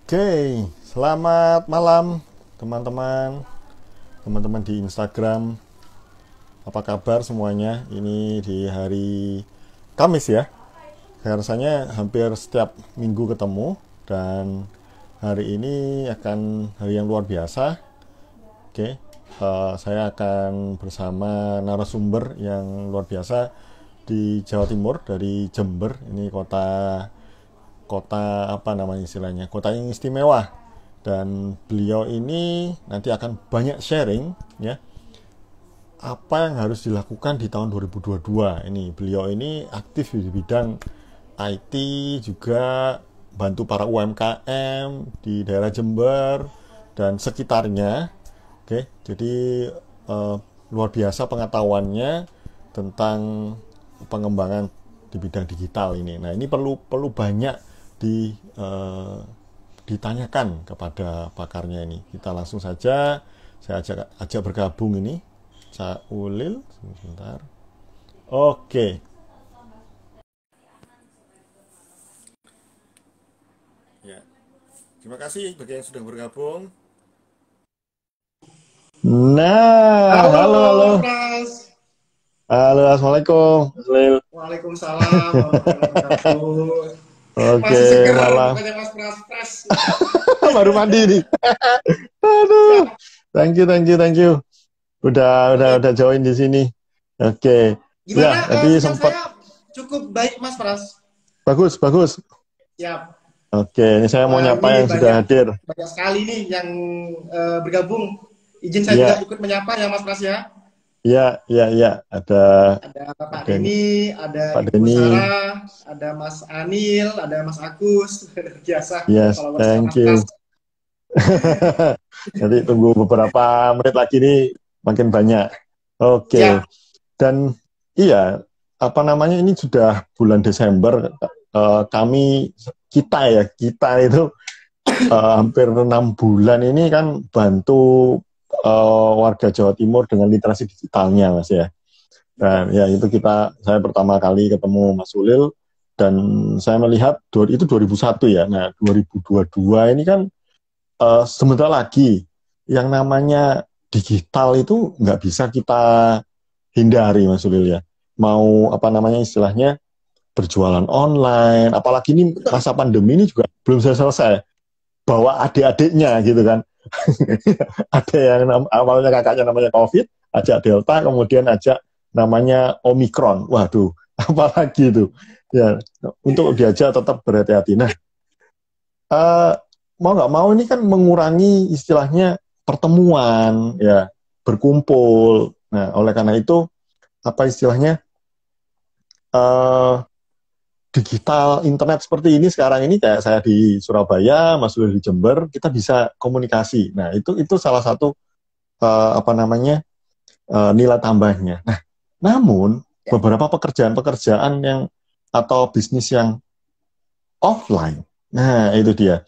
Oke, selamat malam teman-teman, teman-teman di Instagram. Apa kabar semuanya? Ini di hari Kamis ya. Saya rasanya hampir setiap minggu ketemu dan hari ini akan hari yang luar biasa. Oke, saya akan bersama narasumber yang luar biasa di Jawa Timur dari Jember. Ini kota kota apa namanya istilahnya, kota yang istimewa, dan beliau ini nanti akan banyak sharing ya apa yang harus dilakukan di tahun 2022 ini. Beliau ini aktif di bidang IT, juga bantu para UMKM di daerah Jember dan sekitarnya. Oke, jadi eh, luar biasa pengetahuannya tentang pengembangan di bidang digital ini. Nah, ini perlu perlu banyak di ditanyakan kepada pakarnya ini. Kita langsung saja, saya ajak bergabung ini, Cak Ulil, sebentar. Oke, ya. Terima kasih bagi yang sudah bergabung. Nah, Halo, halo, halo. Mas Pras. Halo, Assalamualaikum, Mas Ulil. Waalaikumsalam warahmatullahi wabarakatuh. Oke, Masih seger malam. pokoknya Mas Pras. Pras. Baru mandi nih. Aduh. Siap. Thank you, thank you, thank you. Oke, Udah join di sini. Oke. gimana? Ya, tadi Sinyal sempat saya cukup baik, Mas Pras. bagus, bagus. Siap. Oke, ini saya mau Wah, nyapa ini yang sudah banyak hadir. banyak sekali nih yang bergabung. Izin saya juga Iya, ikut menyapa ya, Mas Pras ya. iya, iya, iya. Ada Pak Ada Denny, ada Pak Ibu Denny. Sarah, ada Mas Anil, ada Mas Agus. Biasa Yes, followersnya thank Mas Pras. you. Nanti tunggu beberapa menit lagi nih, makin banyak. Oke, Siap. dan iya, apa namanya, ini sudah bulan Desember. Kami, kita itu hampir 6 bulan ini kan bantu warga Jawa Timur dengan literasi digitalnya, Mas ya. Dan Betul. ya itu saya pertama kali ketemu Mas Ulil, dan saya melihat itu 2001 ya. Nah, 2022 ini kan sebentar lagi yang namanya digital itu nggak bisa kita hindari, Mas Ulil ya. Mau apa namanya istilahnya, berjualan online, apalagi ini Betul. masa pandemi ini juga belum selesai. Bawa adik-adiknya gitu kan. Ada yang awalnya kakaknya namanya COVID, ajak Delta, kemudian ajak namanya Omikron. Waduh, apalagi itu. Ya, untuk diajak tetap berhati-hati. Nah, eh, mau nggak mau ini kan mengurangi istilahnya pertemuan, ya, berkumpul. Nah, oleh karena itu, apa istilahnya, eh, digital internet seperti ini sekarang ini, kayak saya di Surabaya, Mas Lul di Jember, kita bisa komunikasi. Nah, itu salah satu apa namanya, nilai tambahnya. Nah, namun Ya. beberapa pekerjaan-pekerjaan yang atau bisnis yang offline, nah itu dia.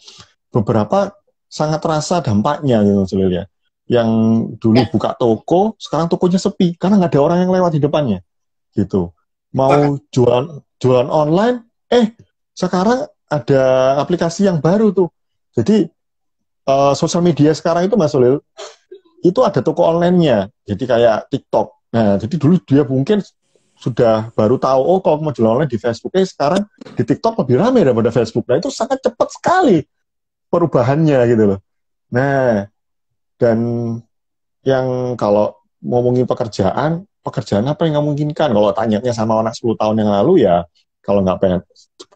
Beberapa sangat terasa dampaknya gitu, Mas, ya. Yang dulu Ya. buka toko, sekarang tokonya sepi karena nggak ada orang yang lewat di depannya, gitu. Sepakat. Mau jualan jualan online, sekarang ada aplikasi yang baru tuh. Jadi sosial media sekarang itu, Mas Solil, itu ada toko online-nya. Jadi kayak TikTok. Nah, jadi dulu dia mungkin sudah baru tahu, oh kalau mau jualan online di Facebook, sekarang di TikTok lebih ramai daripada Facebook. Nah, itu sangat cepat sekali perubahannya gitu loh. Nah, dan yang kalau ngomongin pekerjaan, pekerjaan apa yang nggak memungkinkan? Kalau tanyanya sama anak 10 tahun yang lalu ya, kalau nggak pengen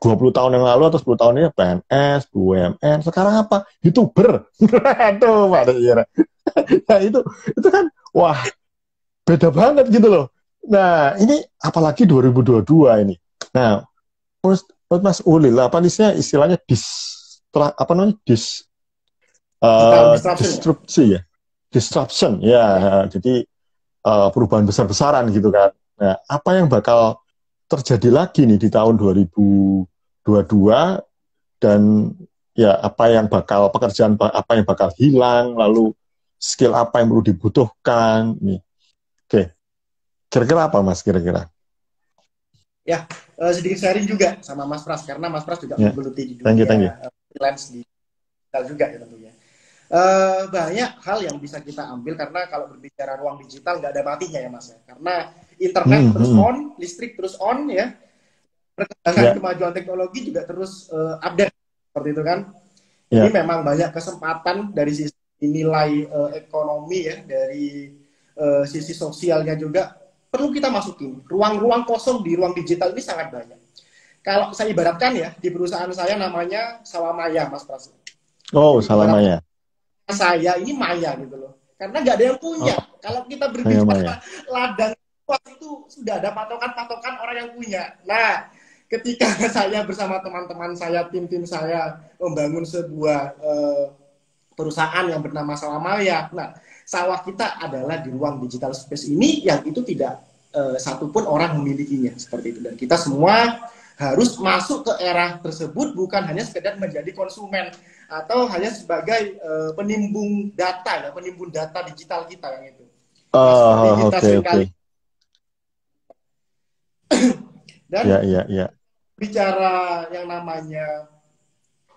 20 tahun yang lalu atau 10 tahun ini PNS, BUMN, sekarang apa? YouTuber. Aduh, Pak Dira. Nah, itu kan wah, beda banget gitu loh. Nah, ini apalagi 2022 ini. Nah, menurut Mas Ulil, apa istilahnya apa namanya, Digital disruption ya. disrupsi ya, disruption ya. Ya. Jadi perubahan besar-besaran gitu kan. Nah, apa yang bakal terjadi lagi nih di tahun 2022, dan ya apa yang bakal pekerjaan apa yang bakal hilang, lalu skill apa yang perlu dibutuhkan nih. Oke, kira-kira apa Mas, kira-kira? Ya, sedikit sharing juga sama Mas Pras karena Mas Pras juga Ya, menggeluti di thank you, thank you. dunia freelance di. digital juga ya tentunya. Banyak hal yang bisa kita ambil karena kalau berbicara ruang digital nggak ada matinya ya Mas ya. Karena internet terus on, listrik terus on ya, perkembangan kemajuan teknologi juga terus update seperti itu kan. Jadi memang banyak kesempatan dari sisi nilai ekonomi ya, dari sisi sosialnya juga perlu kita masukin. Ruang-ruang kosong di ruang digital ini sangat banyak. Kalau saya ibaratkan ya, di perusahaan saya namanya Sawamaya, Mas Pras. Oh, Salamaya. Saya ini maya gitu loh. Karena nggak ada yang punya. Kalau kita berbicara ladang itu sudah ada patokan-patokan orang yang punya. Nah, ketika saya bersama teman-teman saya, tim-tim saya membangun sebuah perusahaan yang bernama Sawamaya. Nah, sawah kita adalah di ruang digital space ini yang itu tidak satupun orang memilikinya seperti itu. Dan kita semua harus masuk ke era tersebut bukan hanya sekedar menjadi konsumen atau hanya sebagai penimbun data ya, penimbun data digital kita yang itu. Seperti kita seringkali. Dan bicara yang namanya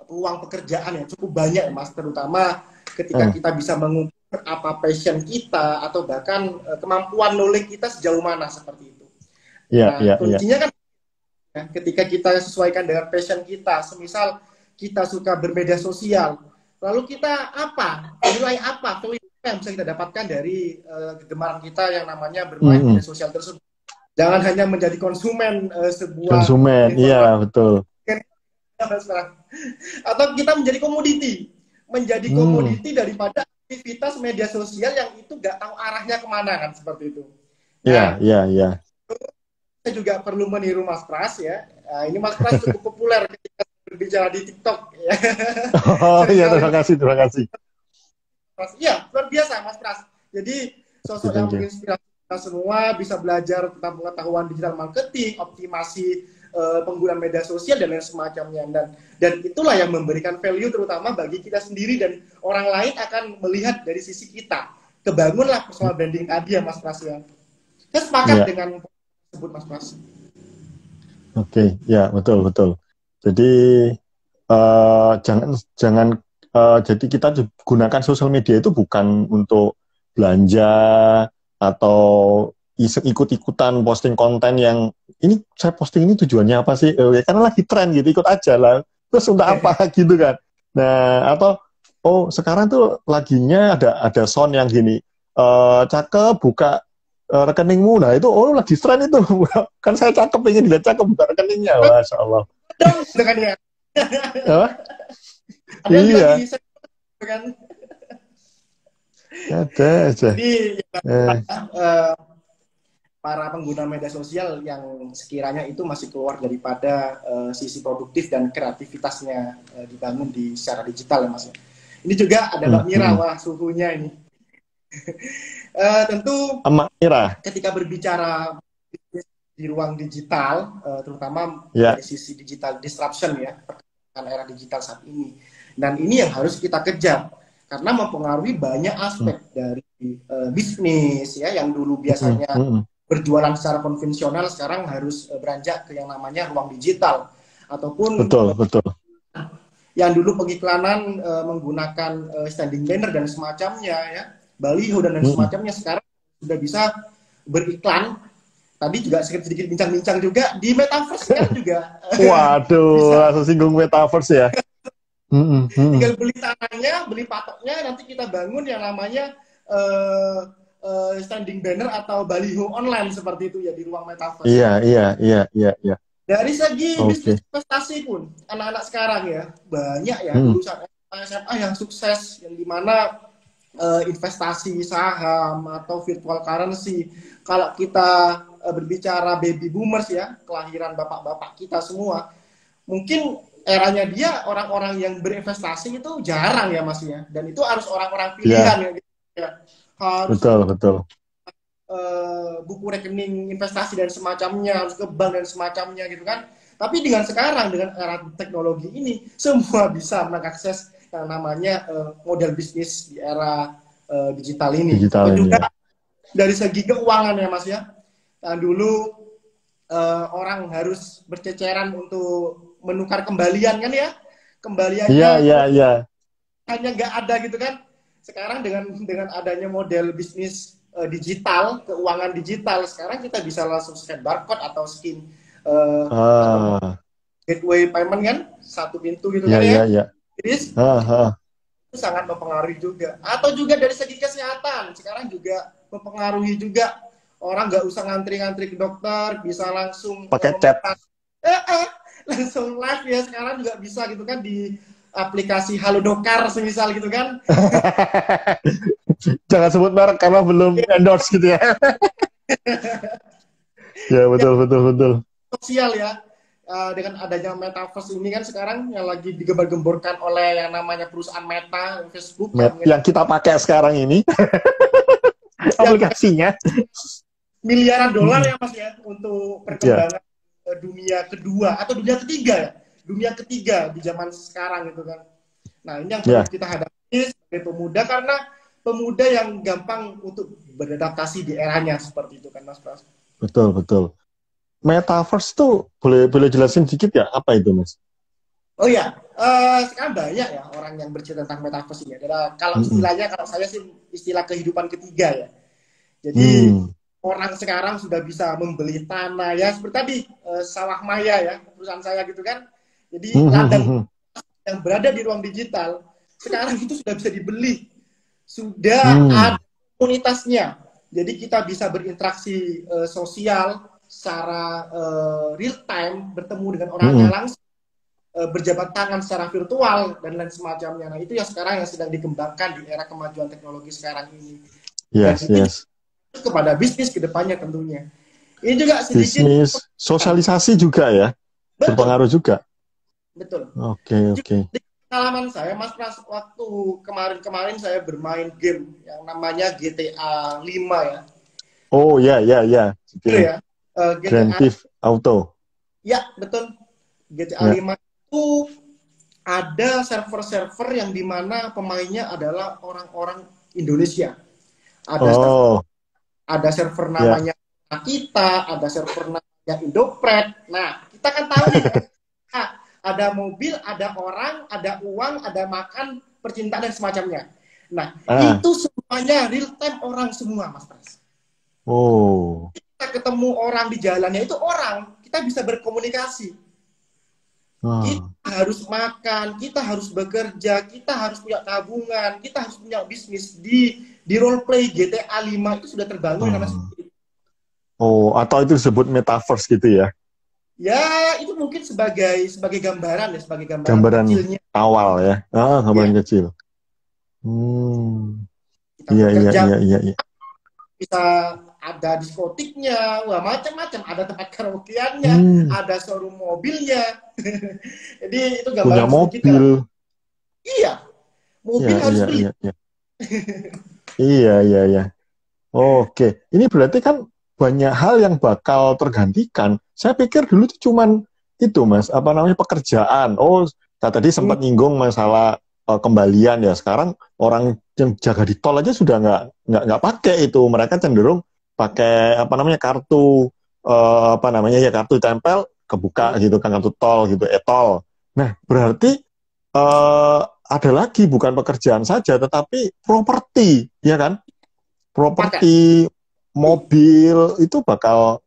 ruang pekerjaan yang cukup banyak Mas, terutama ketika kita bisa mengukur apa passion kita atau bahkan kemampuan knowledge kita sejauh mana seperti itu. Kuncinya kan ketika kita sesuaikan dengan passion kita, semisal kita suka bermedia sosial, lalu kita nilai apa yang bisa kita dapatkan dari kegemaran kita yang namanya bermain media sosial tersebut. Jangan hanya menjadi konsumen sebuah iya betul. Atau kita menjadi komoditi daripada aktivitas media sosial yang itu nggak tahu arahnya kemana kan seperti itu. Iya. Saya juga perlu meniru Mas Pras ya. Ini Mas Pras cukup populer ketika berbicara di TikTok. Ya. Oh iya, terima kasih. Iya, luar biasa Mas Pras. Jadi sosok yang menginspirasi kita semua bisa belajar tentang pengetahuan digital marketing, optimasi penggunaan media sosial dan lain semacamnya. Dan itulah yang memberikan value terutama bagi kita sendiri dan orang lain akan melihat dari sisi kita. Kebangunlah personal branding tadi ya Mas Pras ya. Saya sepakat dengan sebut Mas Pras. Oke, ya betul. Jadi jangan jadi kita gunakan sosial media itu bukan untuk belanja atau ikut-ikutan posting konten yang ini saya posting ini tujuannya apa sih? Karena lagi tren gitu, ikut aja lah. Terus untuk apa gitu kan? Nah, atau sekarang tuh laginya ada sound yang gini, cakep buka rekeningmu. Nah itu lagi tren itu. Kan saya cakep, pengen dilihat cakep buka rekeningnya. Masya Allah. Rekeningnya. Apa? Iya. Ada aja. Jadi para pengguna media sosial yang sekiranya itu masih keluar daripada sisi produktif dan kreativitasnya dibangun secara digital ya Mas. Ini juga ada Mbak Mira, wah suhunya ini. Tentu Mbak Mira, ketika berbicara di ruang digital, terutama dari sisi digital disruption ya, perkembangan era digital saat ini. Dan ini yang harus kita kejar karena mempengaruhi banyak aspek dari bisnis ya, yang dulu biasanya berjualan secara konvensional sekarang harus beranjak ke yang namanya ruang digital ataupun betul. Yang dulu pengiklanan menggunakan standing banner dan semacamnya ya, baliho dan semacamnya, sekarang sudah bisa beriklan. Tadi juga sedikit bincang-bincang juga di metaverse kan juga. Waduh, langsung singgung metaverse ya. Tinggal beli tanahnya, beli patoknya, nanti kita bangun yang namanya standing banner atau baliho online seperti itu ya di ruang metaverse. Iya. Dari segi bisnis investasi pun anak-anak sekarang ya banyak ya lulusan SMA yang sukses, yang dimana investasi saham atau virtual currency. Kalau kita berbicara baby boomers ya, kelahiran bapak-bapak kita semua, mungkin eranya dia orang-orang yang berinvestasi itu jarang ya Mas ya, dan itu harus orang-orang pilihan ya, gitu ya. Harus betul. Buku rekening investasi dan semacamnya, harus ke bank dan semacamnya gitu kan. Tapi dengan sekarang, dengan era teknologi ini, semua bisa mengakses yang namanya model bisnis di era digital ini. Juga dari segi keuangan ya Mas ya. Nah, dulu orang harus berceceran untuk menukar kembalian kan ya. Kembaliannya Iya. hanya nggak ada gitu kan. Sekarang dengan adanya model bisnis digital, keuangan digital, sekarang kita bisa langsung scan barcode atau skin gateway payment kan, satu pintu gitu kan ya. Jadi itu sangat mempengaruhi juga. Atau juga dari segi kesehatan, sekarang juga mempengaruhi juga. Orang nggak usah ngantri-ngantri ke dokter, bisa langsung pakai chat. Langsung live ya, sekarang juga bisa gitu kan di aplikasi Halodocar semisal gitu kan. Jangan sebut merek karena belum endorse gitu ya. Ya betul. Sosial ya. Dengan adanya metaverse ini kan sekarang yang lagi digembar-gemborkan oleh yang namanya perusahaan Meta, Facebook yang kita pakai sekarang ini. Aplikasinya miliaran dolar ya Mas ya untuk perkembangan dunia kedua atau dunia ketiga ya. Dunia ketiga di zaman sekarang gitu kan. Nah, ini yang perlu kita hadapi sebagai pemuda, karena pemuda yang gampang untuk beradaptasi di eranya seperti itu kan Mas Pras. Betul. Metaverse tuh boleh jelasin dikit ya, apa itu Mas? Oh ya, sekarang banyak ya orang yang bercerita tentang metaverse ini. Kalau istilahnya, kalau saya sih istilah kehidupan ketiga ya. Jadi orang sekarang sudah bisa membeli tanah ya, seperti tadi Sawah Maya ya, perusahaan saya gitu kan. Jadi ladang yang berada di ruang digital sekarang itu sudah bisa dibeli, sudah ada komunitasnya. Jadi kita bisa berinteraksi sosial secara real time, bertemu dengan orangnya langsung, berjabat tangan secara virtual dan lain semacamnya. Nah, itu yang sekarang yang sedang dikembangkan di era kemajuan teknologi sekarang ini. Yes. Kepada bisnis kedepannya tentunya. Ini juga sedikit bisnis, sosialisasi juga ya, berpengaruh juga. Betul. Oke. Pengalaman saya, Mas Pras, waktu kemarin saya bermain game yang namanya GTA 5 ya. Oh ya. Betul ya. Grand Theft Auto. Ya, betul. GTA 5 itu ada server-server yang dimana pemainnya adalah orang-orang Indonesia. Ada server namanya kita, ada server namanya Indopret. Nah, kita kan tahu nih, ada mobil, ada orang, ada uang, ada makan, percintaan dan semacamnya. Nah, itu semuanya real time orang semua, Mas Pras. Kita ketemu orang di jalannya, itu orang, kita bisa berkomunikasi. Kita harus makan, kita harus bekerja, kita harus punya tabungan, kita harus punya bisnis. Di role play GTA 5 itu sudah terbangun karena seperti itu. Atau itu disebut metaverse gitu ya? Ya, itu mungkin sebagai gambaran ya, sebagai gambaran kecilnya. Awal ya. Gambaran kecil. Iya. Bisa ada diskotiknya, macam-macam, ada tempat karaokeannya, ada showroom mobilnya. Jadi itu gambaran punya mobil. Iya. Mobil harus beli. Iya. Oke. Ini berarti kan banyak hal yang bakal tergantikan. Saya pikir dulu itu cuman itu Mas, pekerjaan. Tadi sempat nyinggung masalah kembalian ya. Sekarang orang yang jaga di tol aja sudah nggak pakai itu. Mereka cenderung pakai kartu kartu tempel kebuka gitu kan, kartu tol gitu, e-tol. Nah, berarti ada lagi bukan pekerjaan saja tetapi properti, ya kan? Properti mobil itu bakal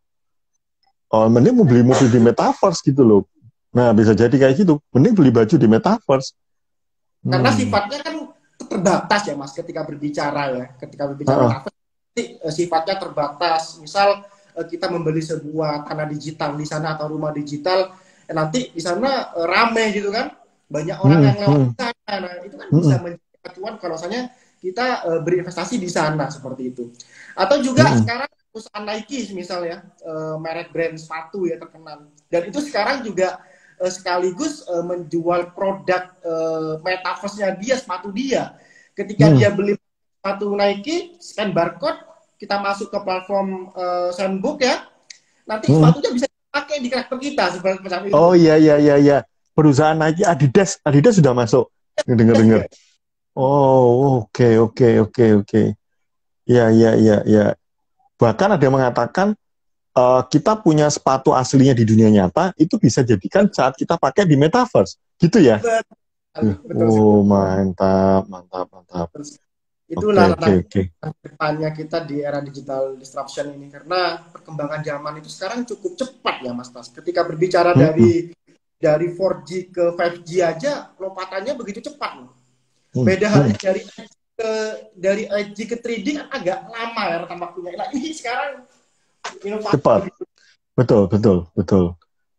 mending mau beli mobil di metaverse gitu loh. Nah, bisa jadi kayak gitu. Mending beli baju di metaverse. Karena sifatnya kan terbatas ya Mas ketika berbicara metaverse. Sifatnya terbatas. Misal kita membeli sebuah tanah digital di sana atau rumah digital, nanti di sana rame gitu kan, banyak orang yang lewat di sana. Nah, itu kan bisa menjadi acuan kalau misalnya kita berinvestasi di sana seperti itu. Atau juga sekarang perusahaan Nike misalnya, merek brand sepatu ya terkenal. Dan itu sekarang juga sekaligus menjual produk metaverse-nya dia, sepatu dia. Ketika dia beli sepatu Nike, scan barcode, kita masuk ke platform Sandbox ya, nanti sepatunya bisa dipakai di karakter kita seperti itu. Oh iya. Perusahaan Nike, Adidas sudah masuk. Dengar. Oke. Iya. Bahkan ada yang mengatakan kita punya sepatu aslinya di dunia nyata itu bisa jadikan saat kita pakai di metaverse, gitu ya? Betul Oh, sekali. mantap, mantap, mantap. Oke, Itulah oke, tantangan oke. depannya kita di era digital disruption ini, karena perkembangan zaman itu sekarang cukup cepat ya Mas Tas. Ketika berbicara Hmm, dari 4G ke 5G aja lompatannya begitu cepat loh. hmm, Beda hmm. halnya ke dari 8G ke 3D kan agak lama ya rentang waktunya. Nah, ini sekarang inovasi Cepat. begitu. Betul, betul, betul.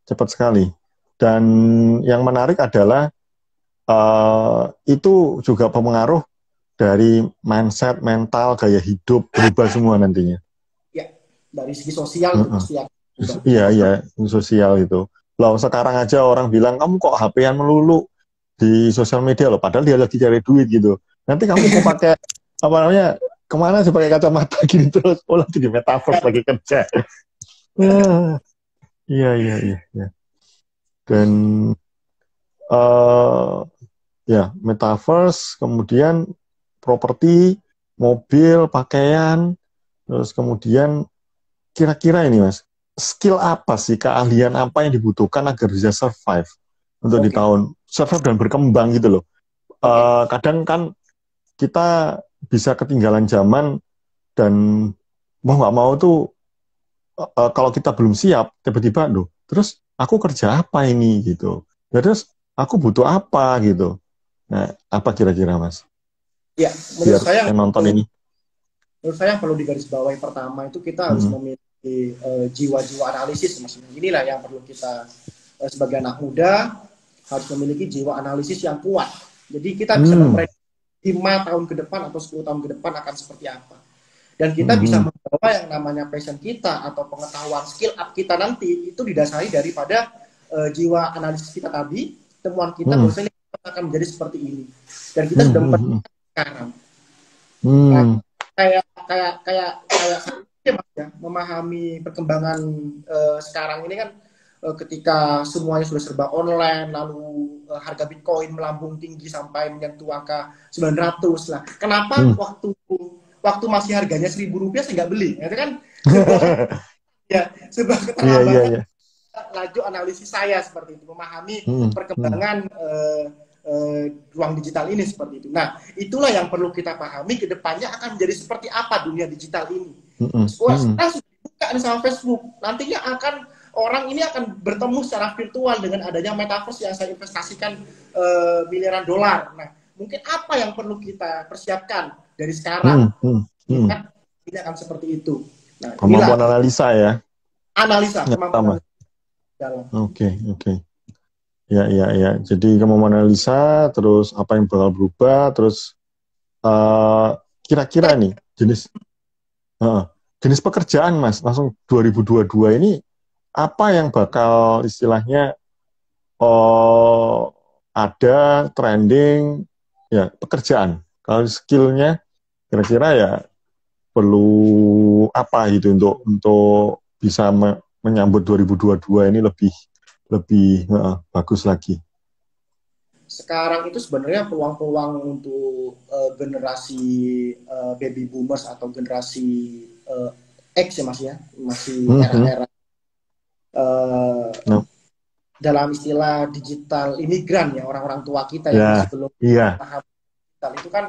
Cepat sekali. Dan yang menarik adalah itu juga pengaruh dari mindset, mental, gaya hidup berubah semua nantinya. Ya, dari segi sosial itu Heeh. pasti akan berubah. Iya, iya, sosial itu. Loh, sekarang aja orang bilang, kamu kok HP-an melulu di sosial media loh, padahal dia lagi cari duit gitu. Nanti kamu mau pakai, apa namanya, kemana sih pakai kacamata gini terus? Oh, lagi di metaverse lagi kerja. Ah, iya, iya, iya, iya. Dan eh ya, metaverse, kemudian properti, mobil, pakaian, terus kemudian kira-kira ini Mas, skill apa sih, keahlian apa yang dibutuhkan agar bisa survive untuk di Oke, tahun survive dan berkembang gitu loh. oke. Kadang kan kita bisa ketinggalan zaman dan mau nggak mau tuh kalau kita belum siap tiba-tiba loh, terus aku kerja apa ini gitu. Ya, terus aku butuh apa gitu. Nah, apa kira-kira Mas? Ya, menurut Biar saya yang nonton ini. menurut saya yang perlu digarisbawahi pertama itu kita harus Hmm. memiliki jiwa-jiwa analisis, maksudnya inilah yang perlu kita sebagai anak muda harus memiliki jiwa analisis yang kuat. Jadi kita bisa Hmm. memprediksi 5 tahun ke depan atau 10 tahun ke depan akan seperti apa. Dan kita bisa Hmm. membawa yang namanya passion kita atau pengetahuan skill up kita nanti itu didasari daripada jiwa analisis kita tadi, temuan kita Hmm. bahwasanya kita akan menjadi seperti ini. Dan kita Hmm. sudah Hmm. mempersiapkan sekarang. Nah, Hmm. kayak saya Mas ya, memahami perkembangan sekarang ini kan ketika semuanya sudah serba online, lalu harga Bitcoin melambung tinggi sampai menyentuh angka 900 lah. Kenapa Hmm. waktu masih harganya Rp1.000 saya nggak beli? Itu kan sebuah sebuah Iya, iya, keterlambatan iya. laju analisis saya seperti itu, memahami Hmm. Hmm. perkembangan ruang digital ini seperti itu. Nah, itulah yang perlu kita pahami ke depannya akan menjadi seperti apa dunia digital ini. Hmm. Hmm. Sekarang sudah dibuka nih sama Facebook. Nantinya orang ini akan bertemu secara virtual dengan adanya metaverse yang saya investasikan miliaran dolar. Nah, mungkin apa yang perlu kita persiapkan dari sekarang? Hmm. Hmm. Ya Hmm. kan? Ini akan seperti itu. Nah, inilah Kemampuan analisa ya, analisa, yang kemampuan pertama. analisa dalam. Oke, oke. Ya, ya, ya. Jadi kemampuan analisa, terus apa yang bakal berubah, terus eh, kira-kira nih eh, jenis pekerjaan Mas, langsung 2022 ini apa yang bakal istilahnya ada trending ya pekerjaan. Kalau skillnya kira-kira ya perlu apa gitu untuk bisa menyambut 2022 ini lebih lebih bagus lagi. Sekarang itu sebenarnya peluang-peluang untuk generasi baby boomers atau generasi X ya Mas ya, masih Mhm. era-era uh, Nah, dalam istilah digital imigran ya, orang-orang tua kita yang masih ya, belum iya. paham digital itu kan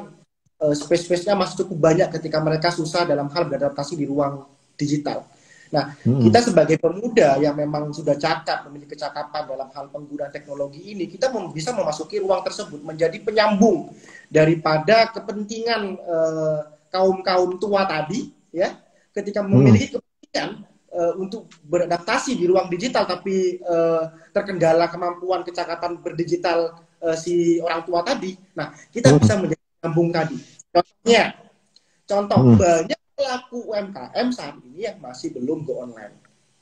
space-space-nya masih cukup banyak ketika mereka susah dalam hal beradaptasi di ruang digital. Nah, Mhm. kita sebagai pemuda yang memang sudah cakap, memiliki kecakapan dalam hal penggunaan teknologi ini, kita bisa memasuki ruang tersebut menjadi penyambung daripada kepentingan kaum-kaum tua tadi, ya, ketika Mhm. memiliki kepentingan untuk beradaptasi di ruang digital, tapi terkendala kemampuan kecakapan berdigital si orang tua tadi. Nah, kita Mhm. bisa menjadi penyambung tadi. Contoh Mhm. banyak pelaku UMKM saat ini yang masih belum go online.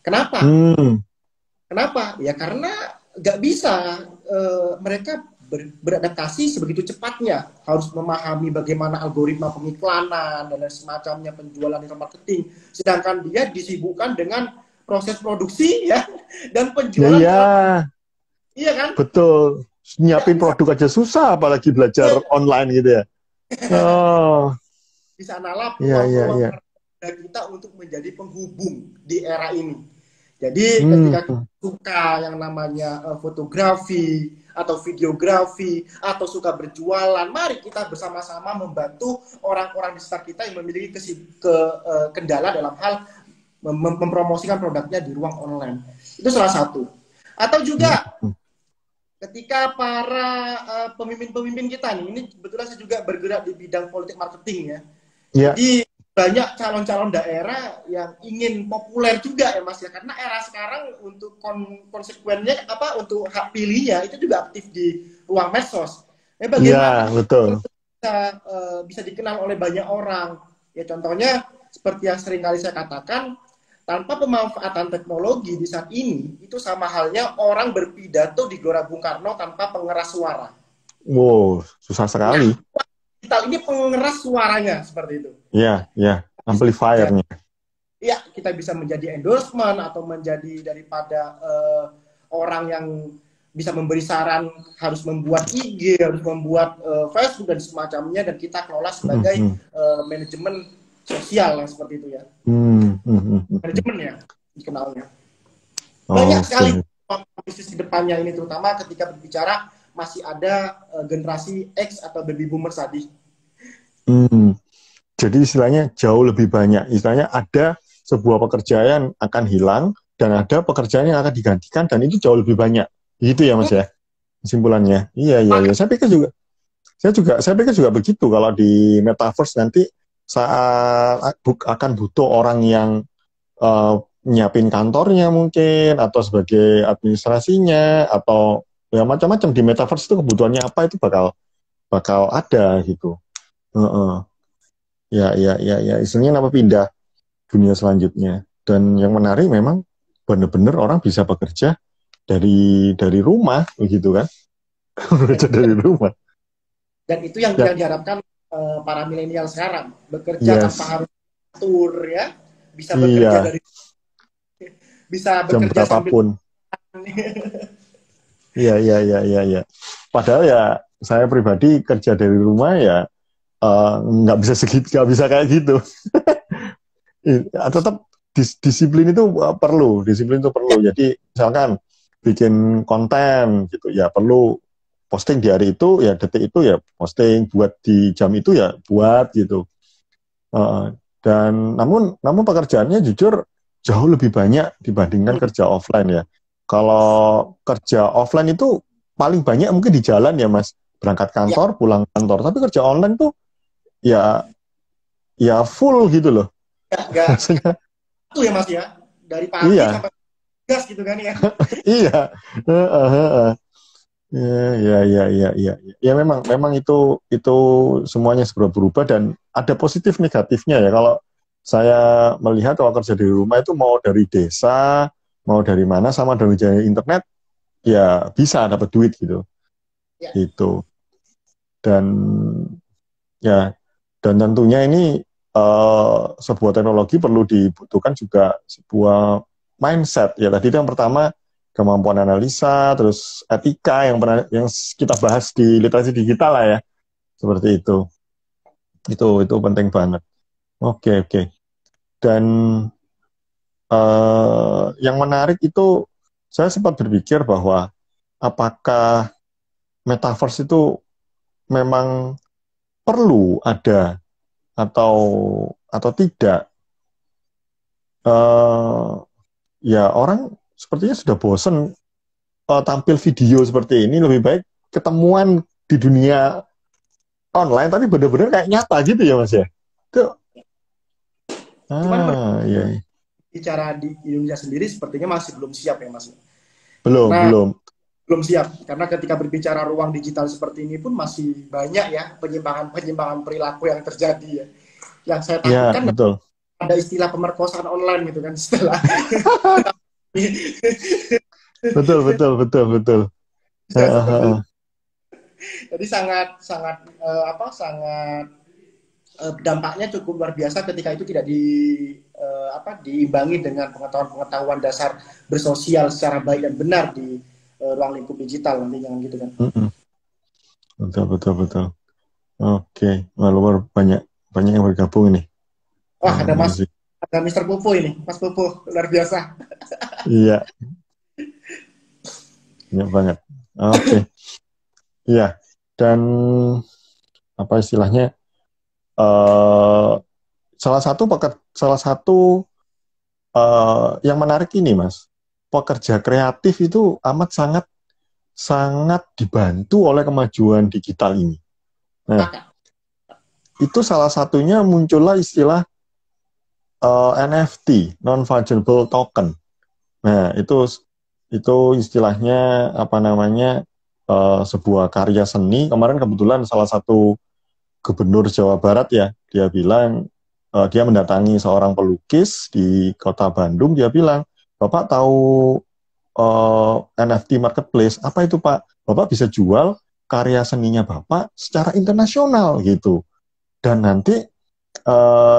Kenapa? Mhm. Kenapa? Ya karena nggak bisa mereka beradaptasi sebegitu cepatnya. Harus memahami bagaimana algoritma pengiklanan dan lain semacamnya, penjualan di marketing. Sedangkan dia disibukkan dengan proses produksi ya dan Ya, penjualan iya, ke orang. Iya kan? betul. Nggak Nyiapin bisa. produk aja susah, apalagi belajar Ya, online gitu ya. Oh, di sanalah iya, iya, peluang-peluang iya. kita untuk menjadi penghubung di era ini. Jadi Hmm. ketika suka yang namanya fotografi atau videografi atau suka berjualan, mari kita bersama-sama membantu orang-orang di sekitar kita yang memiliki kendala dalam hal mempromosikan produknya di ruang online. Itu salah satu. Atau juga ketika para pemimpin-pemimpin kita nih, ini kebetulan saya juga bergerak di bidang politik marketing ya. Yeah. Jadi banyak calon-calon daerah yang ingin populer juga ya Mas ya, karena era sekarang untuk konsekuensinya apa, untuk hak pilihnya itu juga aktif di ruang medsos. Bagaimana betul. Bisa dikenal oleh banyak orang? Ya contohnya seperti yang sering kali saya katakan, tanpa pemanfaatan teknologi di saat ini itu sama halnya orang berpidato di Gelora Bung Karno tanpa pengeras suara. Wow, susah sekali. Nah, digital ini pengeras suaranya seperti itu. Iya, amplifiernya. Iya, kita bisa menjadi endorsement atau menjadi daripada orang yang bisa memberi saran, harus membuat IG, harus membuat Facebook dan semacamnya, dan kita kelola sebagai manajemen sosial yang seperti itu ya. Manajemen ya dikenalnya. Banyak sekali bisnis di depannya ini, terutama ketika berbicara masih ada generasi X atau baby boomers tadi. Jadi istilahnya jauh lebih banyak. Istilahnya ada sebuah pekerjaan akan hilang dan ada pekerjaan yang akan digantikan dan itu jauh lebih banyak. Gitu ya Mas ya? Kesimpulannya. Iya. Saya pikir juga begitu kalau di metaverse nanti saat akan butuh orang yang nyiapin kantornya mungkin atau sebagai administrasinya atau ya macam-macam di metaverse itu kebutuhannya apa itu bakal ada gitu. Ya, istilahnya kenapa pindah dunia selanjutnya. Dan yang menarik memang benar-benar orang bisa bekerja dari rumah, begitu kan? Bekerja dari rumah. Dan itu yang diharapkan para milenial sekarang, bekerja tanpa harus atur ya, bisa bekerja dari bisa jam bekerja berapapun. Iya. Padahal ya saya pribadi kerja dari rumah ya nggak bisa kayak gitu. Tetap disiplin itu perlu. Jadi misalkan bikin konten gitu ya perlu posting di hari itu ya, detik itu ya posting, buat di jam itu ya buat gitu. Dan namun pekerjaannya jujur jauh lebih banyak dibandingkan kerja offline ya. Kalau kerja offline itu paling banyak mungkin di jalan ya Mas, berangkat kantor, pulang kantor. Tapi kerja online tuh ya full gitu loh. Maksudnya itu ya Mas ya, dari pagi sampai gas gitu kan ya. Iya. Ya memang itu semuanya segera berubah dan ada positif negatifnya ya. Kalau saya melihat kalau kerja di rumah itu mau dari desa, mau dari mana, sama dari jaringan internet ya bisa dapat duit gitu. Gitu. Dan tentunya ini sebuah teknologi perlu dibutuhkan juga sebuah mindset ya. Tadi itu yang pertama kemampuan analisa, terus etika yang kita bahas di literasi digital lah ya, seperti itu. Itu penting banget. Oke. Dan yang menarik itu saya sempat berpikir bahwa apakah metaverse itu memang perlu ada atau tidak. Ya orang sepertinya sudah bosan tampil video seperti ini, lebih baik ketemuan di dunia online tapi benar-benar kayak nyata gitu ya Mas ya. Itu bicara di Indonesia sendiri sepertinya masih belum siap ya Mas. Belum siap, karena ketika berbicara ruang digital seperti ini pun masih banyak ya penyimpangan perilaku yang terjadi ya. Yang saya takutkan ada istilah pemerkosaan online gitu kan setelah. Betul. Jadi sangat dampaknya cukup luar biasa ketika itu tidak diimbangi dengan pengetahuan dasar bersosial secara baik dan benar di ruang lingkup digital nanti, jangan gitu kan. Betul. Oke, luar banyak yang bergabung ini. Wah, ada Mr. Pupu ini, Mas Pupu luar biasa. Iya. banyak banget. Oke. Iya. Dan apa istilahnya? eh salah satu yang menarik ini, Mas. Pekerja kreatif itu amat sangat sangat dibantu oleh kemajuan digital ini. Nah, itu salah satunya muncullah istilah NFT, non-fungible token. Nah, itu istilahnya apa namanya, sebuah karya seni. Kemarin kebetulan salah satu gubernur Jawa Barat ya, dia bilang dia mendatangi seorang pelukis di kota Bandung. Dia bilang, Bapak tahu NFT marketplace? Apa itu, Pak? Bapak bisa jual karya seninya Bapak secara internasional gitu. Dan nanti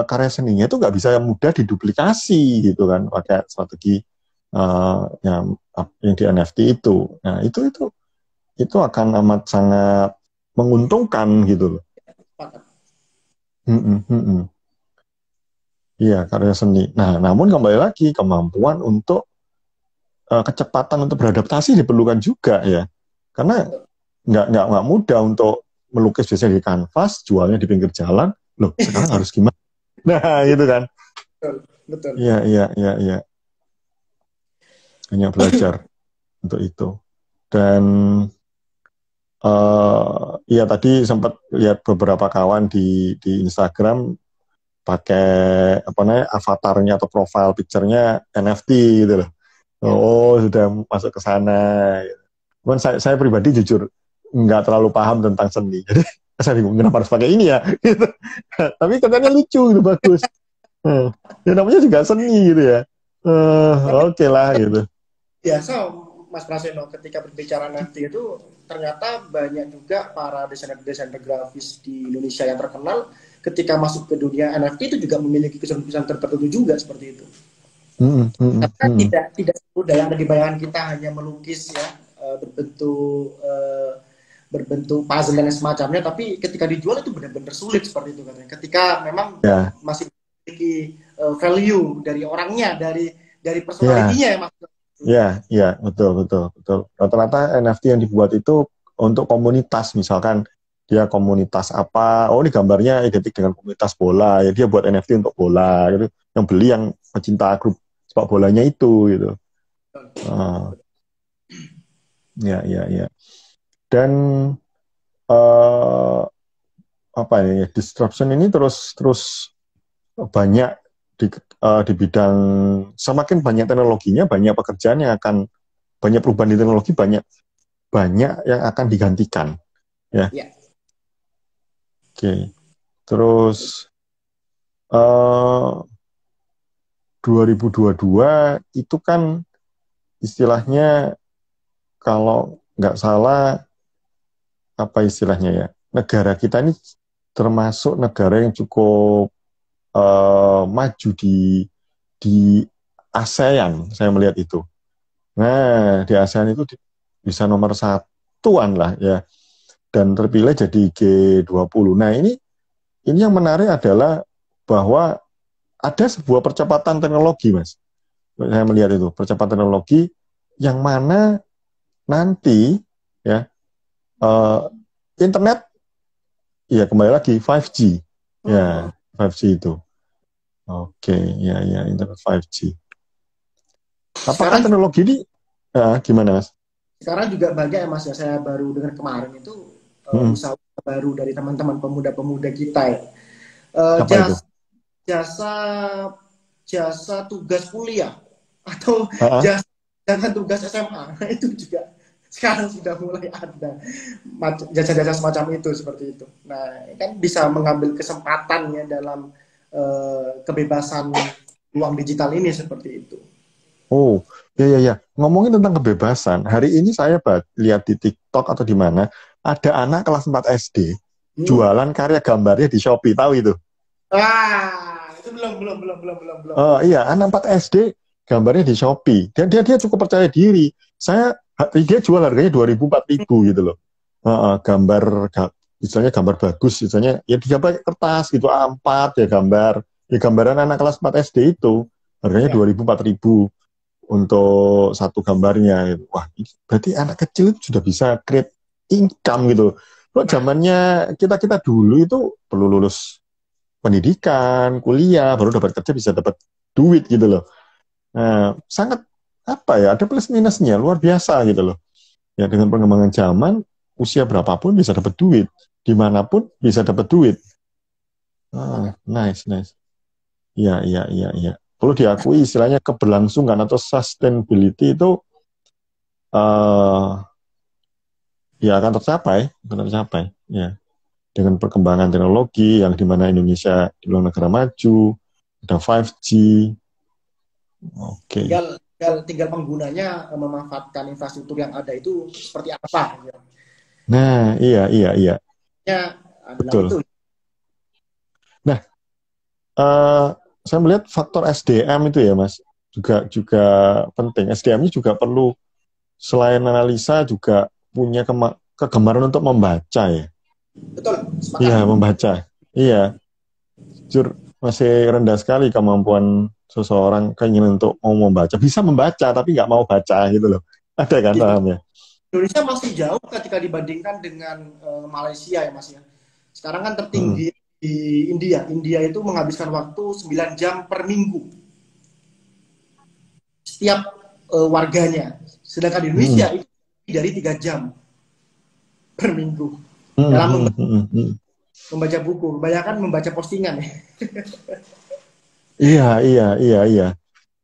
karya seninya itu nggak bisa mudah diduplikasi gitu kan, pakai strategi yang di NFT itu. Nah, itu akan amat sangat menguntungkan gitu loh. Iya, karya seni. Nah, namun kembali lagi kemampuan untuk kecepatan untuk beradaptasi diperlukan juga ya, karena nggak mudah untuk melukis biasanya di kanvas, jualnya di pinggir jalan. Loh, sekarang harus gimana? Nah, gitu kan. Betul. Iya, iya, iya, iya. Banyak belajar untuk itu. Dan ya tadi sempat lihat beberapa kawan di Instagram pakai apa namanya, avatarnya atau profile picture-nya NFT gitu loh. Oh, sudah masuk ke sana. Cuman saya pribadi jujur nggak terlalu paham tentang seni. Jadi saya bingung kenapa harus pakai ini ya. Gitu. Tapi katanya lucu gitu, bagus. Ya namanya juga seni gitu ya. Oke lah gitu. Biasa Mas Praseno ketika berbicara NFT itu ternyata banyak juga para desainer grafis di Indonesia yang terkenal ketika masuk ke dunia NFT itu juga memiliki kesan-kesan tertentu juga seperti itu. Karena tidak semudah yang ada di bayangan kita hanya melukis ya, berbentuk puzzle dan semacamnya, tapi ketika dijual itu benar-benar sulit seperti itu katanya. Ketika memang masih memiliki value dari orangnya, dari personalitinya ya Mas. Ya, betul. Rata-rata NFT yang dibuat itu untuk komunitas, misalkan dia komunitas apa, oh ini gambarnya identik dengan komunitas bola, ya dia buat NFT untuk bola, gitu. Yang beli yang pecinta grup sepak bolanya itu, gitu. Ya. Dan apa ya, disruption ini terus banyak di bidang, semakin banyak teknologinya, banyak pekerjaan yang akan, banyak perubahan di teknologi, banyak yang akan digantikan ya. Oke. Terus 2022 itu kan istilahnya, kalau nggak salah apa istilahnya ya, negara kita ini termasuk negara yang cukup maju di ASEAN, saya melihat itu. Nah, di ASEAN itu bisa nomor satuan lah ya, dan terpilih jadi G20. Nah, ini yang menarik adalah bahwa ada sebuah percepatan teknologi, Mas. Saya melihat itu, percepatan teknologi yang mana nanti ya internet, ya kembali lagi 5G. Ya, 5G itu. Oke, ya, internet 5G. Apakah teknologi ini gimana, Mas? Sekarang juga banyak ya Mas, ya saya baru dengar kemarin itu usaha baru dari teman-teman pemuda-pemuda kita ya. Jasa tugas kuliah atau jasa tugas SMA itu juga sekarang sudah mulai ada jasa-jasa semacam itu, seperti itu. Nah, kan bisa mengambil kesempatan ya dalam kebebasan uang digital ini, seperti itu. Oh, ya. Ngomongin tentang kebebasan, hari ini saya lihat di TikTok atau di mana, ada anak kelas 4 SD jualan karya gambarnya di Shopee, tahu itu? Itu belum. Oh iya, anak 4 SD gambarnya di Shopee. Dan dia cukup percaya diri. Dia jual harganya 2.000-4.000 gitu loh. Misalnya gambar bagus, misalnya ya digambar kertas gitu, A4 ya gambaran anak kelas 4 SD itu harganya 2.000-4.000. untuk satu gambarnya gitu. Wah, berarti anak kecil itu sudah bisa create income gitu. Kok zamannya kita dulu itu perlu lulus pendidikan, kuliah, baru dapat kerja bisa dapat duit gitu loh. Nah, sangat apa ya, ada plus minusnya, luar biasa gitu loh. Ya dengan perkembangan zaman, usia berapapun bisa dapat duit, dimanapun bisa dapat duit. Nice, nice. Iya, iya, iya, iya. Perlu diakui istilahnya keberlangsungan atau sustainability itu uh, ya akan tercapai, ya dengan perkembangan teknologi yang dimana Indonesia di luar negara maju, ada 5G. Oke. Tinggal penggunanya memanfaatkan infrastruktur yang ada itu seperti apa. Ya. Nah, iya. Ya, adalah Betul. itu. Nah, saya melihat faktor SDM itu ya, Mas, juga penting. SDM-nya juga perlu selain analisa juga punya kegemaran untuk membaca ya. Betul, sepakat. Iya, membaca. Iya. Jujur masih rendah sekali kemampuan seseorang keinginan untuk mau membaca. Bisa membaca tapi nggak mau baca gitu loh. Ada kan pahamnya? Indonesia masih jauh ketika dibandingkan dengan Malaysia ya Mas ya. Sekarang kan tertinggi di India. India itu menghabiskan waktu 9 jam per minggu setiap warganya. Sedangkan di Indonesia itu dari 3 jam per minggu dalam membaca buku. Kebanyakan membaca postingan. Iya.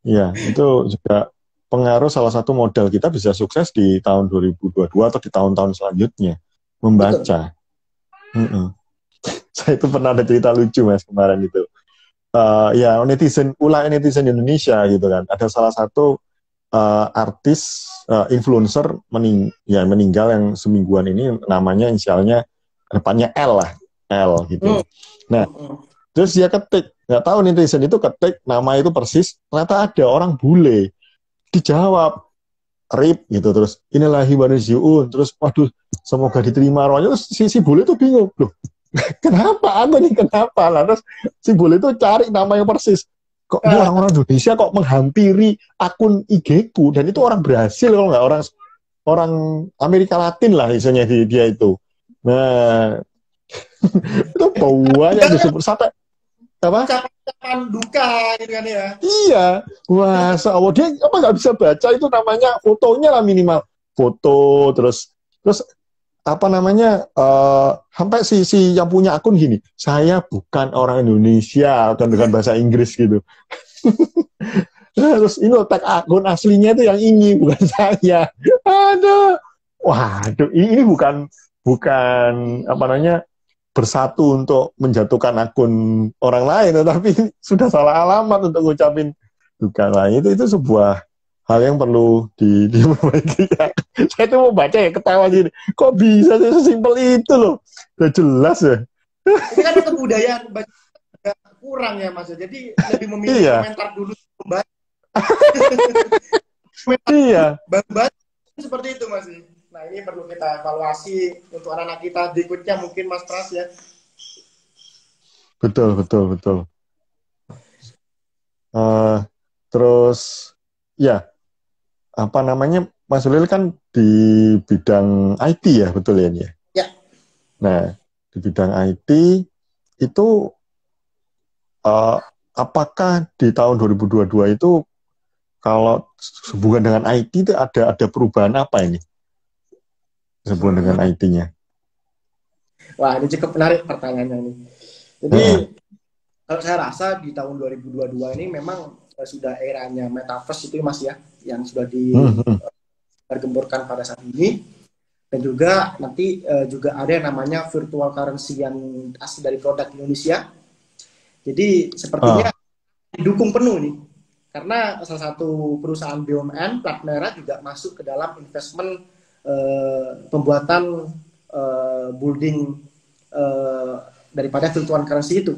Iya, itu juga pengaruh salah satu modal kita bisa sukses di tahun 2022 atau di tahun-tahun selanjutnya. Membaca. Saya itu pernah ada cerita lucu Mas kemarin itu. Ya netizen Indonesia gitu kan. Ada salah satu artis influencer meninggal yang semingguan ini, namanya inisialnya depannya L lah, L gitu. Nah, terus dia ketik, nggak tahu netizen itu ketik nama itu persis, ternyata ada orang bule. Dijawab RIP gitu, terus inilah hibarizun, terus waduh semoga diterima rohnya. Terus si bule itu bingung loh, kenapa lah. Terus si bule itu cari nama yang persis, kok ini orang-orang Indonesia kok menghampiri akun IG-ku, dan itu orang Brasil kalau nggak orang Amerika Latin lah misalnya dia itu. Nah itu bawahnya sampai apa? Ucapan duka gitu kan ya. Iya, wah, dia apa nggak bisa baca itu namanya, fotonya lah minimal foto, terus apa namanya, sampai si yang punya akun gini, saya bukan orang Indonesia, dan dengan bahasa Inggris gitu. Terus ini tag akun aslinya itu yang ini, bukan saya. Waduh, ini bukan apa namanya, bersatu untuk menjatuhkan akun orang lain, tetapi sudah salah alamat untuk ngucapin bukan lain. Itu sebuah hal yang perlu diperbaiki. Saya tuh mau baca ya ketawa gini, kok bisa sih sesimpel itu loh, udah jelas ya. Ini kan kebudayaan kurang ya Mas, jadi lebih memilih komentar dulu membaca. Iya. Baru seperti itu Mas. Nah ini perlu kita evaluasi untuk anak-anak kita berikutnya mungkin Mas Pras ya. Betul. Terus ya apa namanya, Mas Ulil kan di bidang IT ya, betul ya ini ya? Ya. Nah di bidang IT itu apakah di tahun 2022 itu kalau hubungan dengan IT itu ada perubahan apa ini? Hubungan dengan IT-nya. Wah, ini cukup menarik pertanyaannya ini. Jadi kalau saya rasa di tahun 2022 ini memang sudah eranya metaverse itu Mas ya, yang sudah digemborkan pada saat ini. Dan juga nanti juga ada yang namanya virtual currency yang asli dari produk Indonesia. Jadi sepertinya didukung penuh nih. Karena salah satu perusahaan BUMN, plat merah juga masuk ke dalam investment pembuatan building daripada virtual currency itu.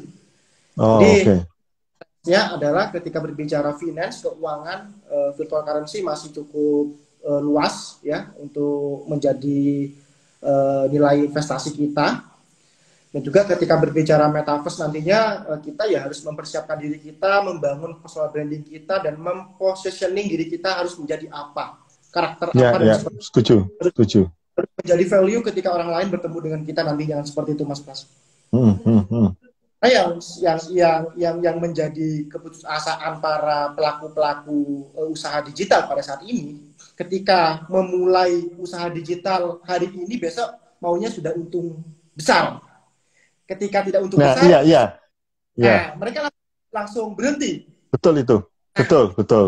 Jadi adalah ketika berbicara finance, keuangan, virtual currency masih cukup luas ya untuk menjadi nilai investasi kita. Dan juga ketika berbicara metaverse nantinya kita ya harus mempersiapkan diri kita, membangun personal branding kita dan mempositioning diri kita harus menjadi apa, karakter Ya, apa dan ya, seperti setuju, setuju. harus menjadi value ketika orang lain bertemu dengan kita nantinya seperti itu Mas Pras. Hmm, hmm, hmm. Nah, yang menjadi keputusasaan para pelaku-pelaku usaha digital pada saat ini, ketika memulai usaha digital hari ini, besok maunya sudah untung besar. Ketika tidak untung Nah, besar, iya, iya, iya, nah mereka langsung berhenti. betul itu, Nah, betul, betul.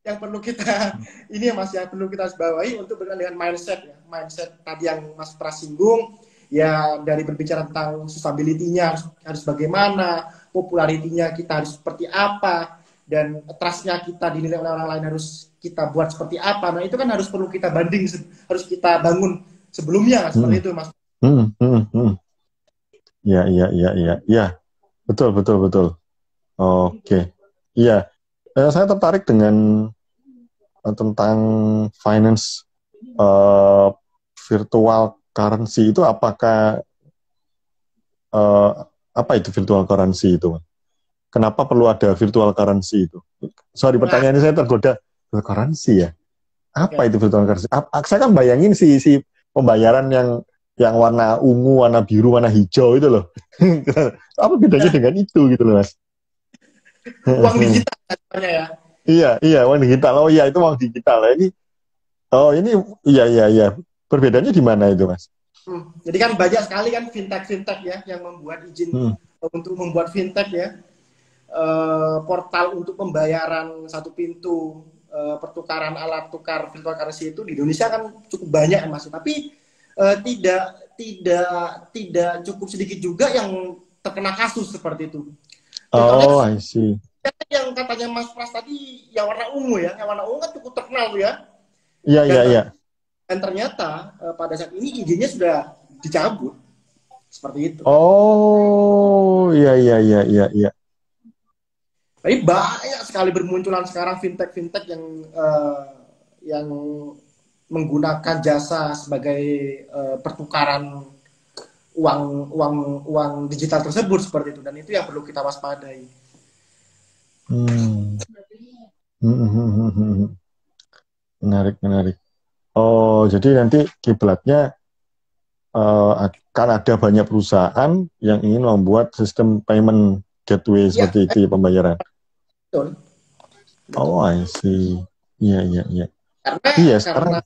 yang perlu kita ini ya Mas, yang perlu kita bawahi untuk berkenaan dengan mindset ya, mindset tadi yang Mas Pras singgung. Ya dari berbicara tentang sustainability-nya harus bagaimana, popularitinya kita harus seperti apa, dan trust-nya kita dinilai oleh orang lain harus kita buat seperti apa. Nah itu kan harus perlu kita banding, harus kita bangun sebelumnya seperti Hmm, itu Mas. hmm, hmm, hmm. Ya, ya, ya, ya, ya, betul, betul, betul. Oke, iya. Saya tertarik dengan tentang finance eh, virtual currency itu apakah eh, apa itu virtual currency itu? Kenapa perlu ada virtual currency itu? Sorry, Nah, pertanyaan ini saya tergoda. Virtual currency ya? Apa okay. itu virtual currency? Saya kan bayangin si pembayaran yang warna ungu, warna biru, warna hijau itu loh. Apa bedanya dengan itu gitu loh, Mas? Uang digital sebenarnya ya. Iya, iya, uang digital. Oh iya, itu uang digital. Ini, iya, iya, iya. Perbedaannya di mana itu, Mas? Jadi kan banyak sekali kan fintech ya yang membuat izin Hmm. untuk membuat fintech ya. Portal untuk pembayaran satu pintu pertukaran alat tukar virtual currency itu di Indonesia kan cukup banyak ya Mas, tapi tidak cukup sedikit juga yang terkena kasus seperti itu. Contohnya Oh, I see. yang katanya Mas Pras tadi yang warna ungu ya, yang warna ungu kan cukup terkenal tuh ya, Iya, iya, dan, iya. dan ternyata pada saat ini izinnya sudah dicabut seperti itu. Oh, iya, iya, iya, iya, iya. Tapi banyak sekali bermunculan sekarang fintech yang menggunakan jasa sebagai pertukaran uang uang uang digital tersebut seperti itu, dan itu yang perlu kita waspadai. Hmm. Menarik, menarik. Oh, jadi nanti kiblatnya akan ada banyak perusahaan yang ingin membuat sistem payment gateway Ya, seperti itu ya, pembayaran. betul, betul. Oh, I see. Iya, iya, iya. Karena Iya, sekarang. karena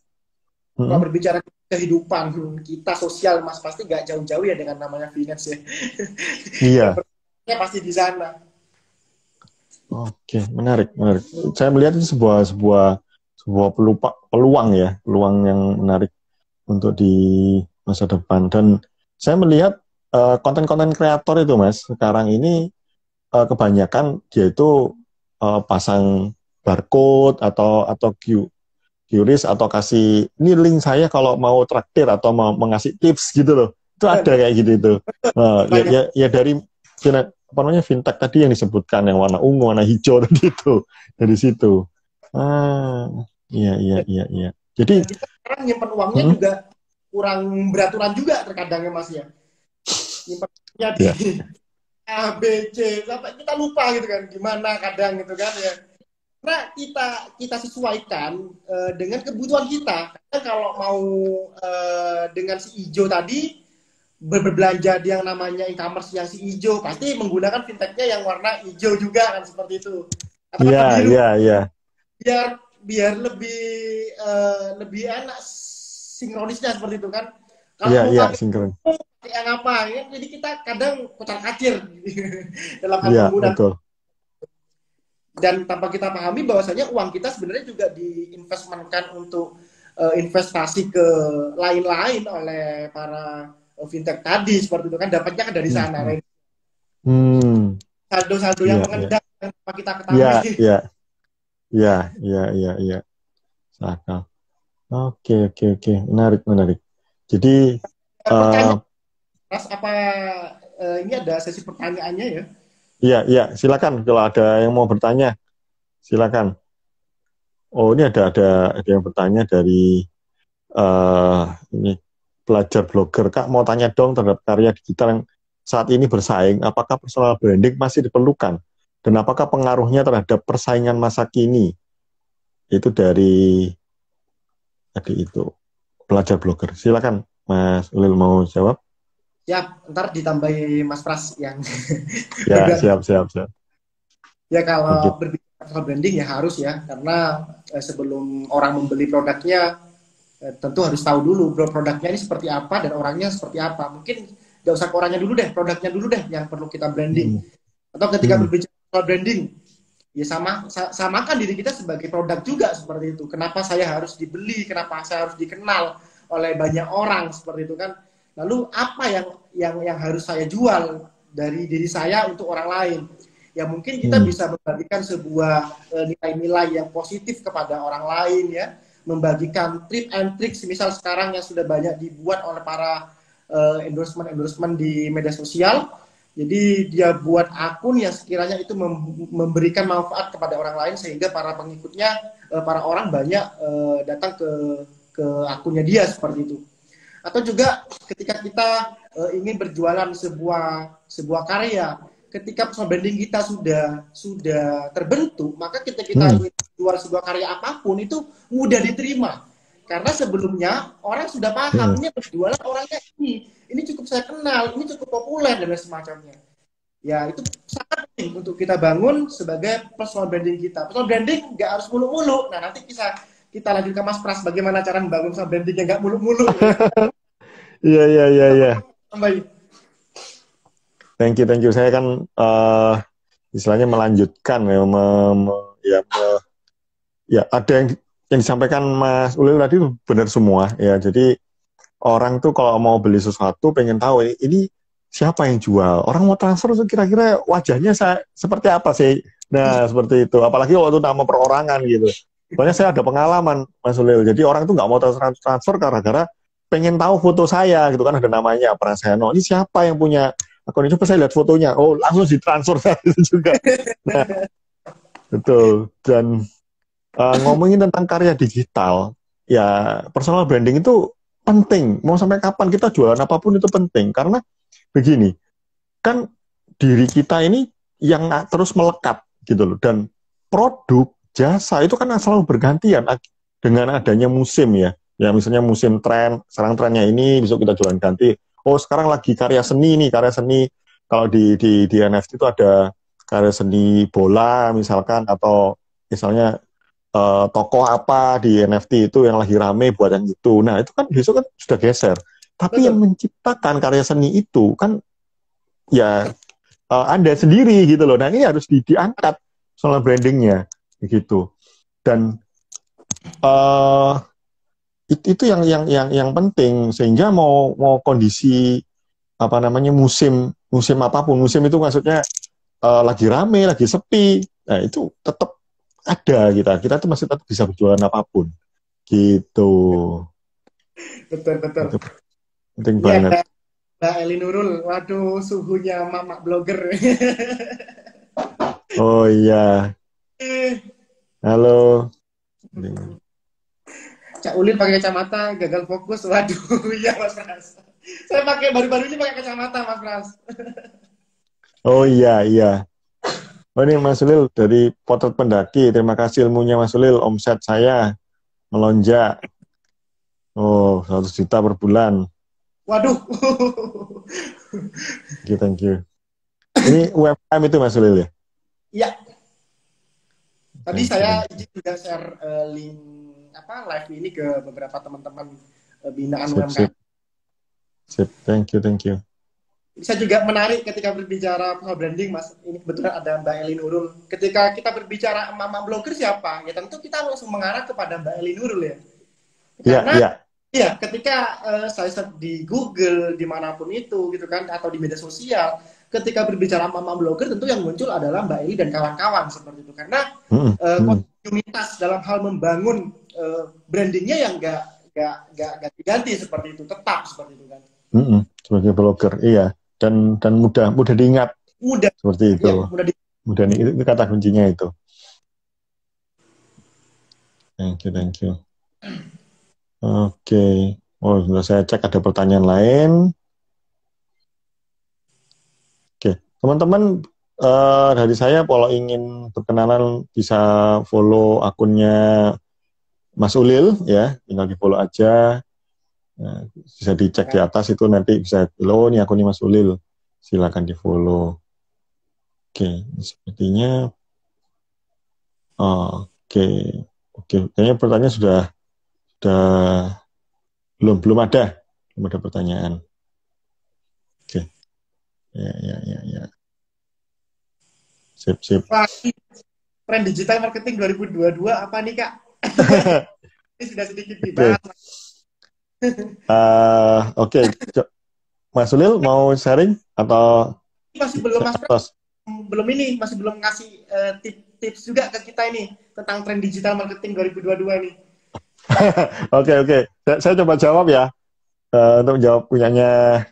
kalau Mm-mm. berbicara kehidupan kita sosial Mas, pasti gak jauh-jauh ya dengan namanya finance ya. Yang Iya. pertama pasti di sana. Oke, menarik, menarik. Saya melihat itu sebuah peluang ya, peluang yang menarik untuk di masa depan. Dan saya melihat konten-konten kreator itu, Mas, sekarang ini kebanyakan dia itu pasang barcode atau QRIS atau kasih ini link saya kalau mau traktir atau mau mengasih tips gitu loh. Itu ada kayak gitu itu. Banyak. Ya dari apa namanya fintech tadi yang disebutkan yang warna ungu, warna hijau tadi itu dari situ. Ah, iya, iya, iya, iya. Jadi Dan kita sekarang nyimpen uangnya hmm, juga kurang beraturan juga terkadang ya Mas ya. Nyimpennya di ya, A, B, C, sampai kita lupa gitu kan, gimana kadang gitu kan ya. Karena kita sesuaikan dengan kebutuhan kita. Karena kalau mau dengan si hijau tadi berbelanja di yang namanya e-commerce yang si hijau, pasti menggunakan fintechnya yang warna hijau juga kan seperti itu. Atau iya, warna biru, iya, iya, biar biar lebih enak sinkronisnya seperti itu kan. Kalau iya, mau iya, pakai sinkron. yang apa ya, jadi kita kadang kocar kacir dalam hal Iya, penggunaan, betul. dan tanpa kita pahami bahwasanya uang kita sebenarnya juga diinvestmentkan untuk investasi ke lain-lain oleh para fintech tadi seperti itu kan, dapatnya kan dari Hmm, sana, hmm. Hmm, saldo-saldo yang iya, iya, mengendap tanpa kita iya, ketahui. iya, iya, iya, iya, iya. Sakal. Oke, oke, oke. Menarik, menarik. Jadi, eh Pertanyaan Mas, apa ini ada sesi pertanyaannya ya? iya, iya, silakan kalau ada yang mau bertanya, silakan. Oh, ini ada yang bertanya dari ini pelajar blogger. Kak, mau tanya dong terhadap karya digital yang saat ini bersaing, apakah personal branding masih diperlukan? Dan apakah pengaruhnya terhadap persaingan masa kini? Itu dari tadi itu pelajar blogger. Silakan Mas Ulil mau jawab. Siap, ntar ditambahi Mas Pras yang Ya, bergerak. siap, siap, siap. Ya kalau Oke. berbicara personal branding ya harus ya, karena sebelum orang membeli produknya tentu harus tahu dulu bro produknya ini seperti apa dan orangnya seperti apa. Mungkin nggak usah ke orangnya dulu deh, produknya dulu deh yang perlu kita branding. Hmm. Atau ketika Hmm. berbicara personal branding, ya samakan diri kita sebagai produk juga seperti itu. Kenapa saya harus dibeli? Kenapa saya harus dikenal oleh banyak orang seperti itu kan? Lalu apa yang harus saya jual dari diri saya untuk orang lain? Ya mungkin kita Hmm. bisa membagikan sebuah nilai-nilai yang positif kepada orang lain ya, membagikan tip and tricks misal sekarang yang sudah banyak dibuat oleh para endorsement di media sosial. Jadi dia buat akun yang sekiranya itu memberikan manfaat kepada orang lain sehingga para pengikutnya, para orang banyak datang ke akunnya dia seperti itu. Atau juga ketika kita ingin berjualan sebuah karya, ketika personal branding kita sudah terbentuk, maka ketika kita Hmm. ingin jual sebuah karya apapun itu mudah diterima. Karena sebelumnya orang sudah paham Hmm. ini berjualan orangnya ini cukup saya kenal, ini cukup populer dan semacamnya. Ya itu sangat penting untuk kita bangun sebagai personal branding kita. Personal branding nggak harus mulu-mulu. Nah nanti kita lanjutkan Mas Pras bagaimana cara membangun personal branding yang nggak mulu-mulu. Ya. Iya, iya, iya, iya. Baik. Thank you, thank you. Saya kan istilahnya melanjutkan ya, ya ada yang disampaikan Mas Ulil tadi benar semua ya. Jadi orang tuh kalau mau beli sesuatu pengen tahu ini siapa yang jual. Orang mau transfer tuh kira-kira wajahnya seperti apa sih? Nah, seperti itu. Apalagi waktu nama perorangan gitu. Soalnya saya ada pengalaman Mas Ulil. Jadi orang tuh nggak mau transfer gara-gara pengen tahu foto saya gitu kan, ada namanya Praseno. Ini siapa yang punya akun itu? Pas saya lihat fotonya, oh langsung ditransfer itu juga. Nah, betul. Dan ngomongin tentang karya digital, ya personal branding itu penting. Mau sampai kapan kita jualan apapun itu penting. Karena begini, kan diri kita ini yang terus melekat gitu loh. Dan produk, jasa itu kan selalu bergantian dengan adanya musim ya. Ya misalnya musim tren, sekarang trennya ini, besok kita jualan ganti. Oh sekarang lagi karya seni nih, karya seni. Kalau di NFT itu ada karya seni bola misalkan, atau misalnya tokoh apa di NFT itu yang lagi rame buat yang itu. Nah, itu kan besok kan sudah geser. Tapi yang Betul. menciptakan karya seni itu kan ya Anda sendiri gitu loh. Nah, ini harus diangkat soal brandingnya gitu. Dan uh, itu yang penting sehingga mau kondisi apa namanya musim apapun, musim itu maksudnya lagi rame, lagi sepi. Nah, itu tetap ada kita tuh masih tetap bisa berjualan apapun gitu. Betul, betul. Itu penting Iya, banget. Mbak Eli Nurul. Waduh, suhunya mama blogger. Oh iya, halo. Cak Ulin pakai kacamata, gagal fokus. Waduh, iya Mas Pras. Saya baru-baru ini pakai kacamata Mas Pras. Oh iya, iya. Oh ini Mas Ulil dari Potret Pendaki. Terima kasih ilmunya Mas Ulil. Omset saya melonjak. Oh, 100 juta per bulan. Waduh. Thank you, thank you. Ini UMKM itu Mas Ulil ya? Iya, tadi Thank you, saya thank you. izin juga share link live ini ke beberapa teman-teman binaan Sip, UMKM. sip, sip. Thank you, thank you. Bisa juga menarik ketika berbicara personal branding, Mas. Ini kebetulan ada Mbak Eli Nurul. Ketika kita berbicara mama blogger siapa? Ya tentu kita langsung mengarah kepada Mbak Eli Nurul ya. Iya, Karena iya. ya ketika saya search di Google dimanapun itu gitu kan atau di media sosial, ketika berbicara mama blogger tentu yang muncul adalah Mbak Eli dan kawan-kawan seperti itu. Karena Mm-mm, mm-mm, kontinuitas dalam hal membangun brandingnya yang nggak diganti seperti itu, tetap seperti itu kan. mm-mm. Sebagai blogger, iya. Dan mudah diingat Mudah, seperti ya itu. mudah Mudah itu kata kuncinya itu. Thank you, thank you. Oke. Oh, sudah saya cek ada pertanyaan lain. Teman-teman dari saya kalau ingin berkenalan bisa follow akunnya Mas Ulil ya, tinggal di follow aja. Nah, bisa dicek di atas itu nanti bisa follow nih akunnya Mas Ulil. Silakan di follow. Oke, sepertinya oke. Oke, kayaknya pertanyaan sudah belum ada pertanyaan. Oke. Ya, ya, ya, ya. Sip, sip. Wah, tren digital marketing 2022 apa nih Kak? Ini sudah sedikit Oke. dibahas. Oke. Mas Ulil mau sharing atau Masih belum Mas Pram, atas? masih belum ngasih tips juga ke kita ini tentang tren digital marketing 2022 nih. Oke, oke. Saya coba jawab ya. Untuk menjawab punyanya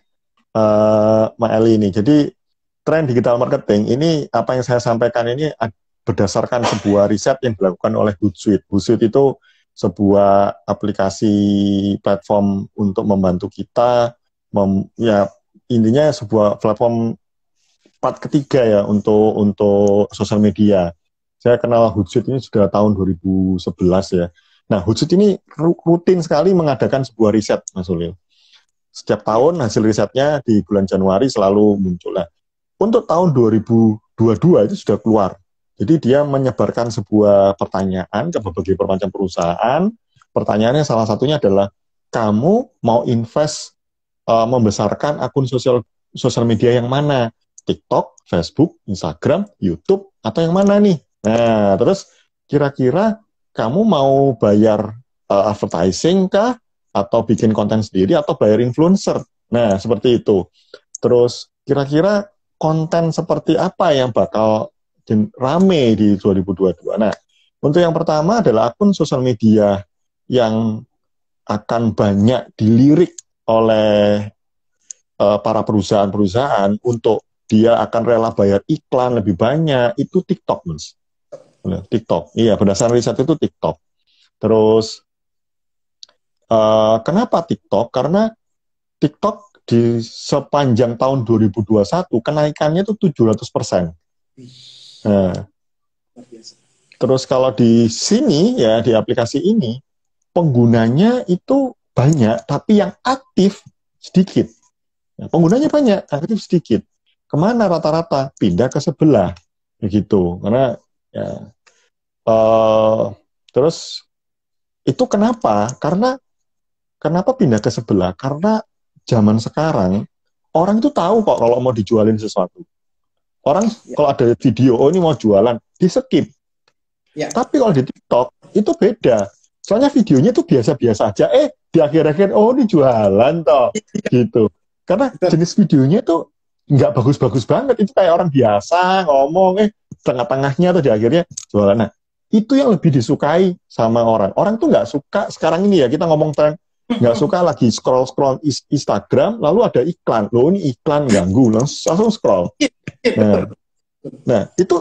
Mbak Eli ini. Jadi tren digital marketing ini apa yang saya sampaikan ini berdasarkan sebuah riset yang dilakukan oleh Hootsuite. Hootsuite itu sebuah aplikasi platform untuk membantu kita, ya intinya sebuah platform part ketiga ya untuk sosial media. Saya kenal Hootsuite ini sudah tahun 2011 ya. Nah, Hootsuite ini rutin sekali mengadakan sebuah riset, Mas Ulil. Setiap tahun hasil risetnya di bulan Januari selalu muncul. Nah, untuk tahun 2022 itu sudah keluar. Jadi dia menyebarkan sebuah pertanyaan ke berbagai macam perusahaan. Pertanyaannya salah satunya adalah, kamu mau invest membesarkan akun sosial media yang mana? TikTok, Facebook, Instagram, YouTube, atau yang mana nih? Nah, terus kira-kira kamu mau bayar advertising kah? Atau bikin konten sendiri, atau bayar influencer? Nah, seperti itu. Terus kira-kira konten seperti apa yang bakal rame di 2022? Nah, untuk yang pertama adalah akun sosial media yang akan banyak dilirik oleh para perusahaan-perusahaan untuk dia akan rela bayar iklan lebih banyak, itu TikTok, Mas. TikTok. Iya, berdasarkan riset itu TikTok. Terus, kenapa TikTok? Karena TikTok di sepanjang tahun 2021 kenaikannya itu 700%. Nah, terus kalau di sini ya di aplikasi ini penggunanya itu banyak tapi yang aktif sedikit. Nah, penggunanya banyak, aktif sedikit. Kemana rata-rata? Pindah ke sebelah, begitu. Karena ya, terus itu kenapa? Karena kenapa pindah ke sebelah? Karena zaman sekarang orang itu tahu kok kalau mau dijualin sesuatu. Orang kalau ada video, oh ini mau jualan, di skip. Ya. Tapi kalau di TikTok itu beda. Soalnya videonya itu biasa-biasa aja. Di akhir-akhir, oh ini jualan toh, gitu. Karena jenis videonya itu nggak bagus-bagus banget. Itu kayak orang biasa ngomong, tengah-tengahnya atau di akhirnya jualan. Nah, itu yang lebih disukai sama orang. Orang tuh nggak suka sekarang ini ya, kita ngomong tren, nggak suka lagi scroll-scroll Instagram, lalu ada iklan. Loh ini iklan ganggu, langsung scroll. Nah, itu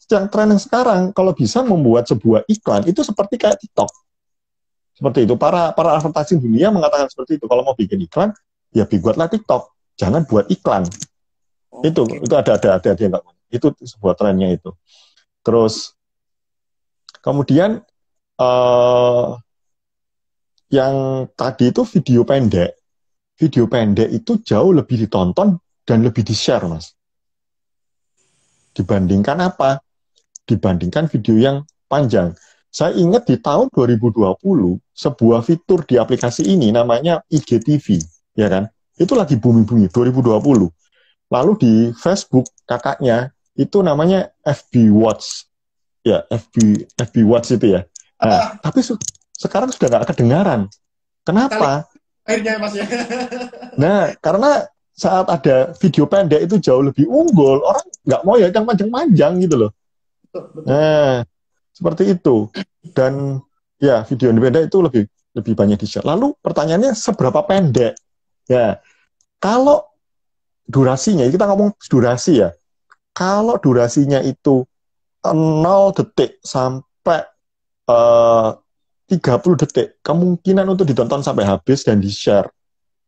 yang tren yang sekarang, kalau bisa membuat sebuah iklan, itu seperti kayak TikTok. Seperti itu. Para advertising dunia mengatakan seperti itu. Kalau mau bikin iklan, ya buatlah TikTok. Jangan buat iklan. Itu ada nggak? Itu sebuah trennya itu. Terus, kemudian, yang tadi itu video pendek. Video pendek itu jauh lebih ditonton dan lebih di-share, Mas. Dibandingkan apa? Dibandingkan video yang panjang. Saya ingat di tahun 2020, sebuah fitur di aplikasi ini namanya IGTV, ya kan? Itu lagi booming-booming, 2020. Lalu di Facebook, kakaknya, itu namanya FB Watch. Ya, FB Watch itu ya. Nah, tapi sekarang sudah nggak kedengaran. Kenapa? Akhirnya, Mas ya. Nah, karena saat ada video pendek itu jauh lebih unggul, orang nggak mau ya yang panjang-panjang gitu loh. Nah, seperti itu. Dan ya video pendek itu lebih banyak di-share. Lalu pertanyaannya seberapa pendek? Ya, kalau durasinya, kita ngomong durasi ya. Kalau durasinya itu 0 detik sampai 30 detik, kemungkinan untuk ditonton sampai habis dan di-share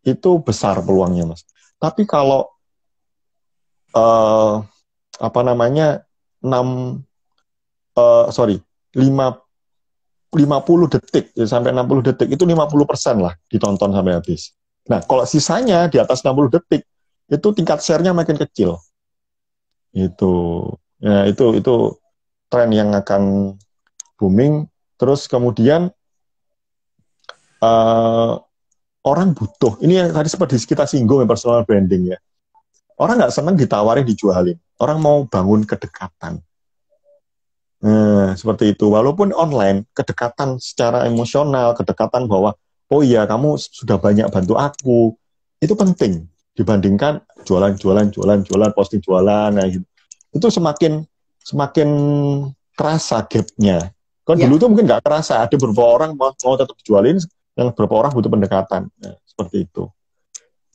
itu besar peluangnya, Mas. Tapi kalau eh, apa namanya 6 sorry 5 50 detik ya, sampai 60 detik itu 50% lah ditonton sampai habis. Nah, kalau sisanya di atas 60 detik itu tingkat share-nya makin kecil. Itu. Ya, itu tren yang akan booming. Terus kemudian uh, orang butuh. Ini yang tadi seperti kita singgung ya, personal branding ya. Orang nggak senang ditawarin dijualin. Orang mau bangun kedekatan. Nah, seperti itu. Walaupun online, kedekatan secara emosional, kedekatan bahwa, oh iya, kamu sudah banyak bantu aku, itu penting dibandingkan jualan, posting jualan, nah, gitu. Itu semakin semakin terasa gapnya. Kan Ya, dulu tuh mungkin nggak terasa, ada beberapa orang mau tetap jualin, yang beberapa orang butuh pendekatan. Nah, seperti itu.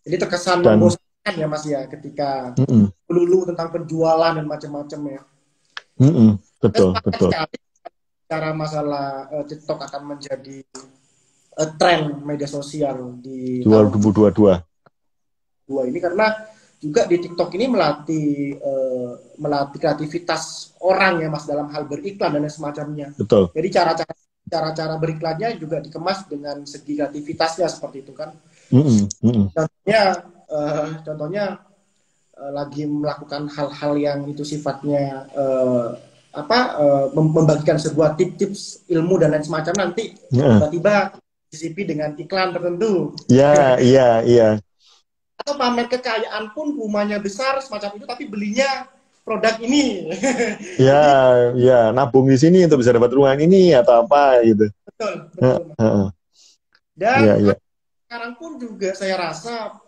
jadi terkesan Dan, membosankan ya Mas ya ketika mm-mm, melulu tentang penjualan dan macam-macam ya. Saya betul, sepakat betul. sekali cara masalah TikTok akan menjadi tren media sosial di tahun 2022. 2022 ini karena juga di TikTok ini melatih kreativitas orang ya Mas dalam hal beriklan dan semacamnya. Betul. Jadi cara-cara beriklannya juga dikemas dengan segi kreativitasnya seperti itu kan. Mm-mm, mm-mm. Contohnya lagi melakukan hal-hal yang itu sifatnya membagikan sebuah tips-tips ilmu dan lain semacam nanti Yeah. tiba-tiba disisipi dengan iklan tertentu. Ya, iya, iya. Atau pamer kekayaan pun rumahnya besar semacam itu tapi belinya produk ini. Ya, Jadi ya, nabung di sini untuk bisa dapat ruangan ini atau apa gitu. betul betul. Iya, Dan iya. sekarang pun juga saya rasa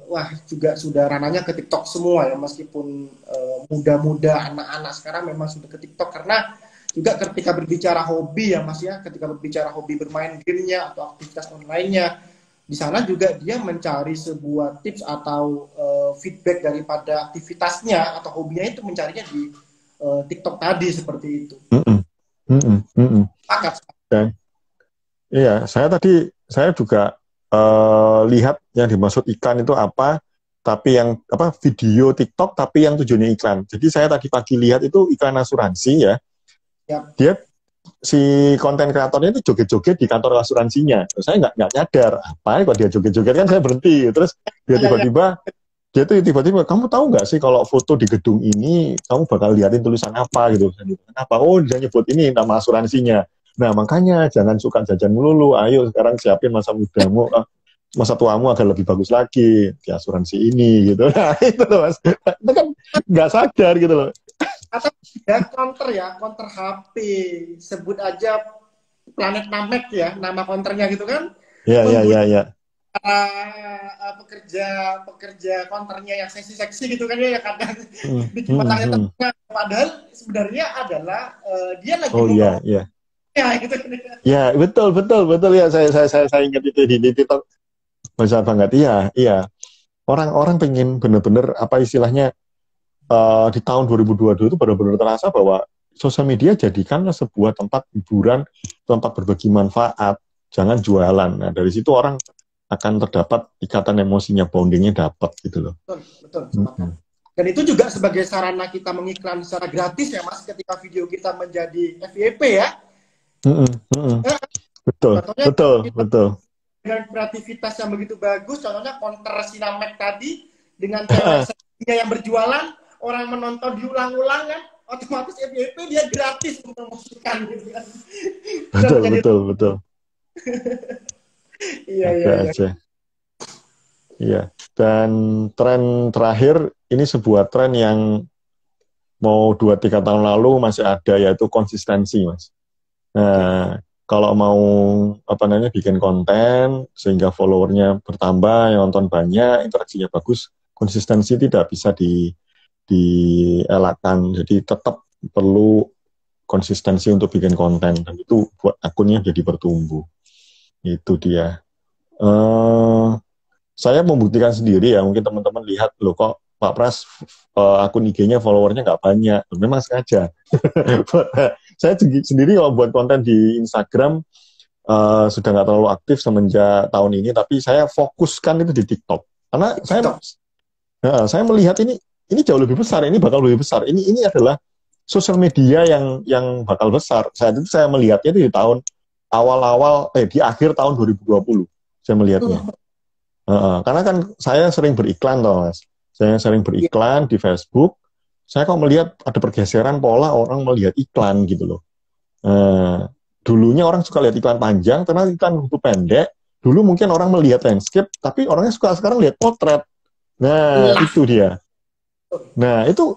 wah juga sudah ranahnya ke TikTok semua ya meskipun muda-muda anak-anak sekarang memang sudah ke TikTok karena juga ketika berbicara hobi ya Mas ya ketika berbicara hobi bermain gamenya atau aktivitas online-nya di sana juga dia mencari sebuah tips atau feedback daripada aktivitasnya atau hobinya itu mencarinya di TikTok tadi seperti itu. Mm-mm, mm-mm, mm-mm. Pakat. Dan, iya, saya juga lihat yang dimaksud iklan itu apa, tapi yang apa video TikTok, tapi yang tujuannya iklan. Jadi saya tadi pagi lihat itu iklan asuransi ya. Ya, Dia si konten kreatornya itu joget-joget di kantor asuransinya. Terus saya nggak nyadar apa kok dia joget-joget kan saya berhenti. Terus dia ya, ya. tiba-tiba kamu tahu nggak sih kalau foto di gedung ini kamu bakal liatin tulisan apa gitu. Kenapa? Oh dia nyebut ini nama asuransinya. Nah makanya jangan suka jajan melulu. Ayo sekarang siapin masa mudamu, masa tuamu agar lebih bagus lagi di asuransi ini gitu. Nah itu loh mas. Itu kan nggak sadar gitu loh. Atau ya counter HP sebut aja Planet Namek ya nama counternya gitu kan Ya ya membuli ya ya. pekerja counternya yang seksi-seksi gitu kan ya yang kadang Hmm, bikin hmm, matanya hmm. terbuka padahal sebenarnya adalah dia lagi Oh iya membawa iya. ya gitu. Ya betul betul betul ya saya ingat itu di TikTok besar banget. Iya iya. Orang-orang pengen bener-bener apa istilahnya di tahun 2022 itu benar-benar terasa bahwa sosial media jadikanlah sebuah tempat hiburan, tempat berbagi manfaat, jangan jualan. Nah dari situ orang akan terdapat ikatan emosinya, bondingnya dapat gitu loh. Betul betul sepakat. Mm-mm. Dan itu juga sebagai sarana kita mengiklan secara gratis ya Mas ketika video kita menjadi FYP ya. Mm-mm. Mm-mm. Betul Contohnya betul kita betul. dengan kreativitas yang begitu bagus, contohnya counter Sinamek tadi dengan cewek seksinya yang berjualan, orang menonton diulang-ulang kan, otomatis FYP dia gratis untuk memasukkan gitu kan. Betul betul betul. Iya iya Ada iya. aja. Iya. Dan tren terakhir ini sebuah tren yang mau 2-3 tahun lalu masih ada yaitu konsistensi, Mas. Nah, kalau mau apa namanya bikin konten sehingga followernya bertambah, yang nonton banyak, interaksinya bagus, konsistensi tidak bisa dielakkan. Jadi tetap perlu konsistensi untuk bikin konten dan itu buat akunnya jadi bertumbuh. Itu dia. Saya membuktikan sendiri ya, mungkin teman-teman lihat loh kok Pak Pras akun IG-nya followernya nggak banyak, memang sengaja. Saya sendiri kalau buat konten di Instagram sudah nggak terlalu aktif semenjak tahun ini, tapi saya fokuskan itu di TikTok karena TikTok. saya melihat ini ini jauh lebih besar, ini bakal lebih besar. Ini adalah sosial media yang bakal besar. Saat itu saya melihatnya itu di tahun awal-awal, di akhir tahun 2020 saya melihatnya. Karena kan saya sering beriklan toh, Mas. Saya sering beriklan di Facebook. Saya kok melihat ada pergeseran pola orang melihat iklan gitu loh. Dulunya orang suka lihat iklan panjang, karena iklan itu pendek. Dulu mungkin orang melihat landscape, tapi orangnya suka sekarang lihat potret. Nah, itu dia. Nah, itu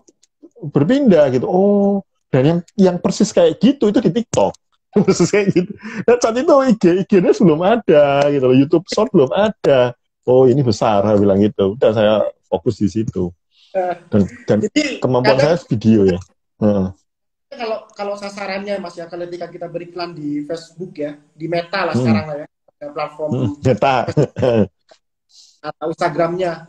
berpindah gitu. Oh, dan yang persis kayak gitu itu di TikTok. Persis kayak gitu. Dan saat itu IG-nya belum ada gitu loh. YouTube Short belum ada. Oh, ini besar, saya bilang gitu. Udah saya fokus di situ. Dan jadi, kemampuan saya video ya. Kalau sasarannya Mas ya, ketika kita beriklan di Facebook ya, di Meta lah sekarang lah ya, platform Meta atau Instagramnya.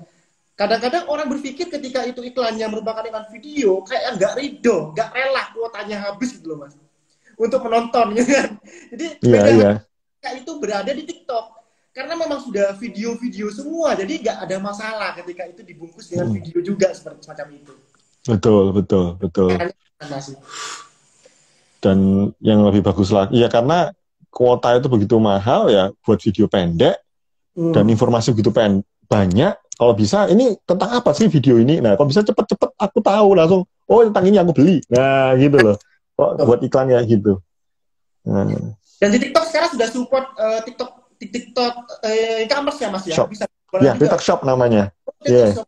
Kadang-kadang orang berpikir ketika itu iklannya merupakan iklan video, kayak nggak ridho, nggak rela kuotanya habis gitu loh Mas, untuk menonton gitu kan. Jadi beda itu berada di TikTok, karena memang sudah video-video semua, jadi nggak ada masalah ketika itu dibungkus dengan video juga seperti semacam itu. Betul. Dan yang lebih bagus lagi ya, karena kuota itu begitu mahal ya buat video pendek dan informasi begitu banyak. Kalau bisa, ini tentang apa sih video ini? Nah, kalau bisa cepet-cepet aku tahu langsung. Oh, tentang ini aku beli. Nah, gitu loh. Kok buat iklan ya gitu. Dan di TikTok sekarang sudah support TikTok e-commerce ya Mas ya? Shop. Bisa ya, TikTok Shop namanya. Iya.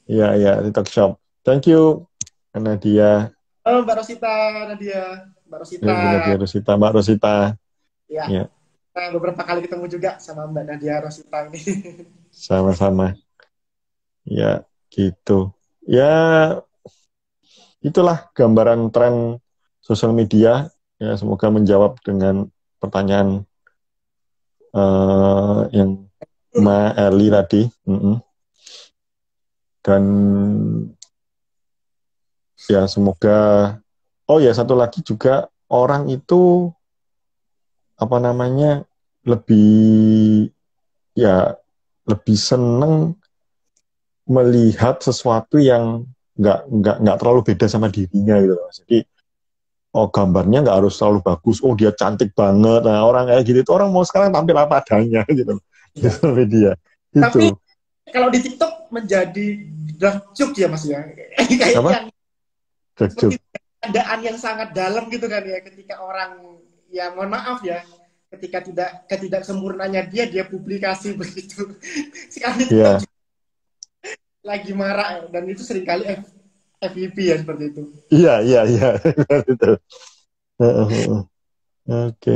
Iya, TikTok Shop. Thank you, Nadia. Halo Mbak Rosita, Nadia. Mbak Rosita. Ya. Beberapa kali ketemu juga sama Mbak Nadia Rosita ini. Sama-sama. Ya, gitu. Ya, itulah gambaran tren sosial media. Ya, semoga menjawab dengan pertanyaan yang Mbak Eli tadi. Dan ya semoga, oh ya satu lagi juga, orang itu lebih seneng melihat sesuatu yang nggak terlalu beda sama dirinya gitu. Jadi gambarnya nggak harus terlalu bagus, dia cantik banget. Nah, orang kayak gitu itu orang mau sekarang tampil apa adanya gitu sosial media. Tapi kalau di TikTok menjadi dark ya Mas ya. Kayak seperti keadaan yang sangat dalam gitu kan ya, ketika orang, ya mohon maaf ya, ketika ketidaksempurnaannya dia publikasi begitu. Sekali lagi marah, dan itu seringkali FYP ya seperti itu. Iya. Betul. Oke.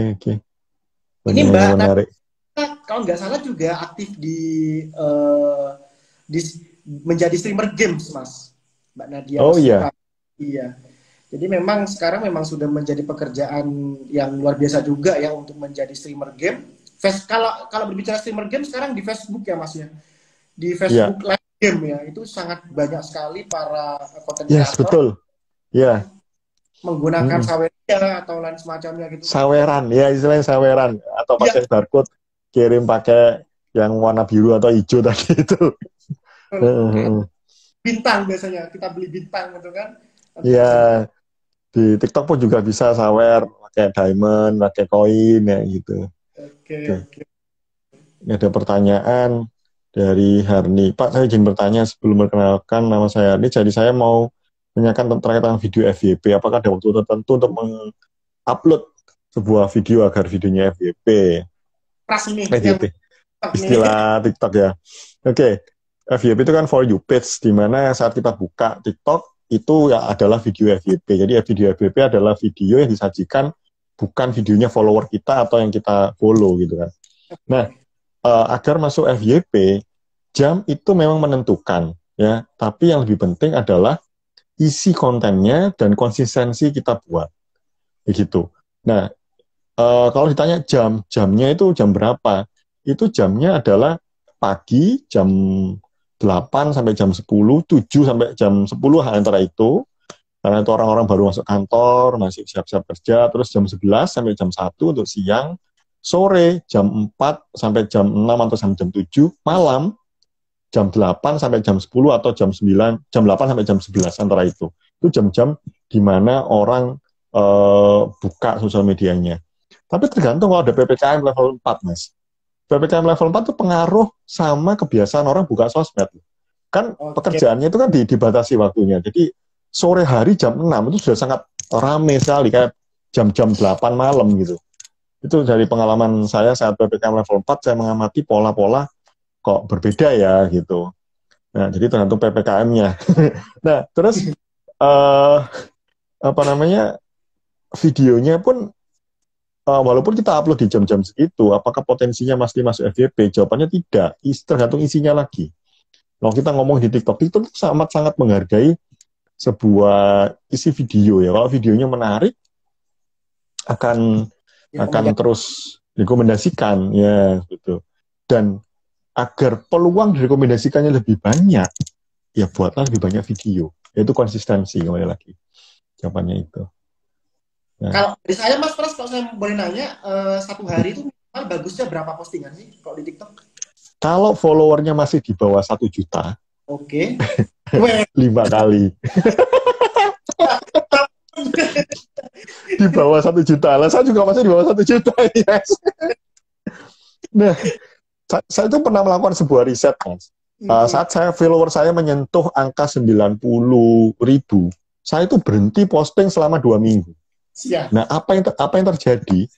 Ini Mbak menarik. Kalau nggak salah juga aktif di menjadi streamer games, Mas. Mbak Nadia. Oh iya. Iya. Jadi memang sekarang sudah menjadi pekerjaan yang luar biasa juga ya untuk menjadi streamer game. Kalau berbicara streamer game sekarang di Facebook ya Mas ya. Di Facebook Live game ya, itu sangat banyak sekali para content creator. Yes, betul. Iya. Menggunakan saweran atau lain semacamnya gitu. Saweran, ya istilahnya saweran, atau pakai barcode, kirim pakai yang warna biru atau hijau tadi itu. Bintang biasanya, kita beli bintang gitu kan. Iya. Di TikTok pun juga bisa sawer, pakai diamond, pakai koin ya gitu. Oke. Ini ada pertanyaan dari Harni. Pak, saya izin bertanya sebelum memperkenalkan, nama saya Harni. Jadi saya mau menanyakan terkait dengan video FYP. Apakah ada waktu tertentu untuk mengupload sebuah video agar videonya FYP? FYP. Istilah TikTok ya. Oke. FYP itu kan for you page, di mana saat kita buka TikTok itu ya adalah video FYP. Jadi video FYP adalah video yang disajikan, bukan videonya follower kita atau yang kita follow gitu kan. Nah, agar masuk FYP, jam itu memang menentukan ya, tapi yang lebih penting adalah isi kontennya dan konsistensi kita buat begitu. Nah, kalau ditanya jamnya itu jam berapa, itu jamnya adalah pagi jam 8 sampai jam 10, 7 sampai jam 10 antara itu, karena itu orang-orang baru masuk kantor, masih siap-siap kerja. Terus jam 11 sampai jam 1 untuk siang. Sore jam 4 sampai jam 6 atau sampai jam 7 malam jam 8 sampai jam 10 atau jam 9, jam 8 sampai jam 11 antara itu. Itu jam-jam di mana orang buka sosial medianya. Tapi tergantung kalau ada PPKM level 4, Mas. PPKM level 4 itu pengaruh sama kebiasaan orang buka sosmed. Kan pekerjaannya itu kan dibatasi waktunya. Jadi sore hari jam 6 itu sudah sangat rame sekali, kayak jam-jam 8 malam gitu. Itu dari pengalaman saya saat PPKM level 4, saya mengamati pola-pola kok berbeda ya gitu. Nah, jadi tergantung PPKM-nya. Nah, terus videonya pun walaupun kita upload di jam-jam segitu, apakah potensinya masih masuk FYP? Jawabannya tidak. Tergantung isinya lagi. Kalau kita ngomong di TikTok itu sangat menghargai sebuah isi video ya. Kalau videonya menarik, akan terus direkomendasikan ya gitu. Dan agar peluang direkomendasikannya lebih banyak, ya buatlah lebih banyak video. Yaitu konsistensi, kembali lagi. Jawabannya itu. Nah. Kalau dari saya Mas Pras, kalau saya boleh nanya, satu hari itu minimal bagusnya berapa postingan sih kalau di TikTok? Kalau followernya masih di bawah 1 juta, oke. 5 kali. Di bawah 1 juta. Lah, saya juga masih di bawah 1 juta. Yes. Nah, saya itu pernah melakukan sebuah riset, Mas. Saat follower saya menyentuh angka 90.000, saya itu berhenti posting selama 2 minggu. Siap. Nah, apa yang terjadi?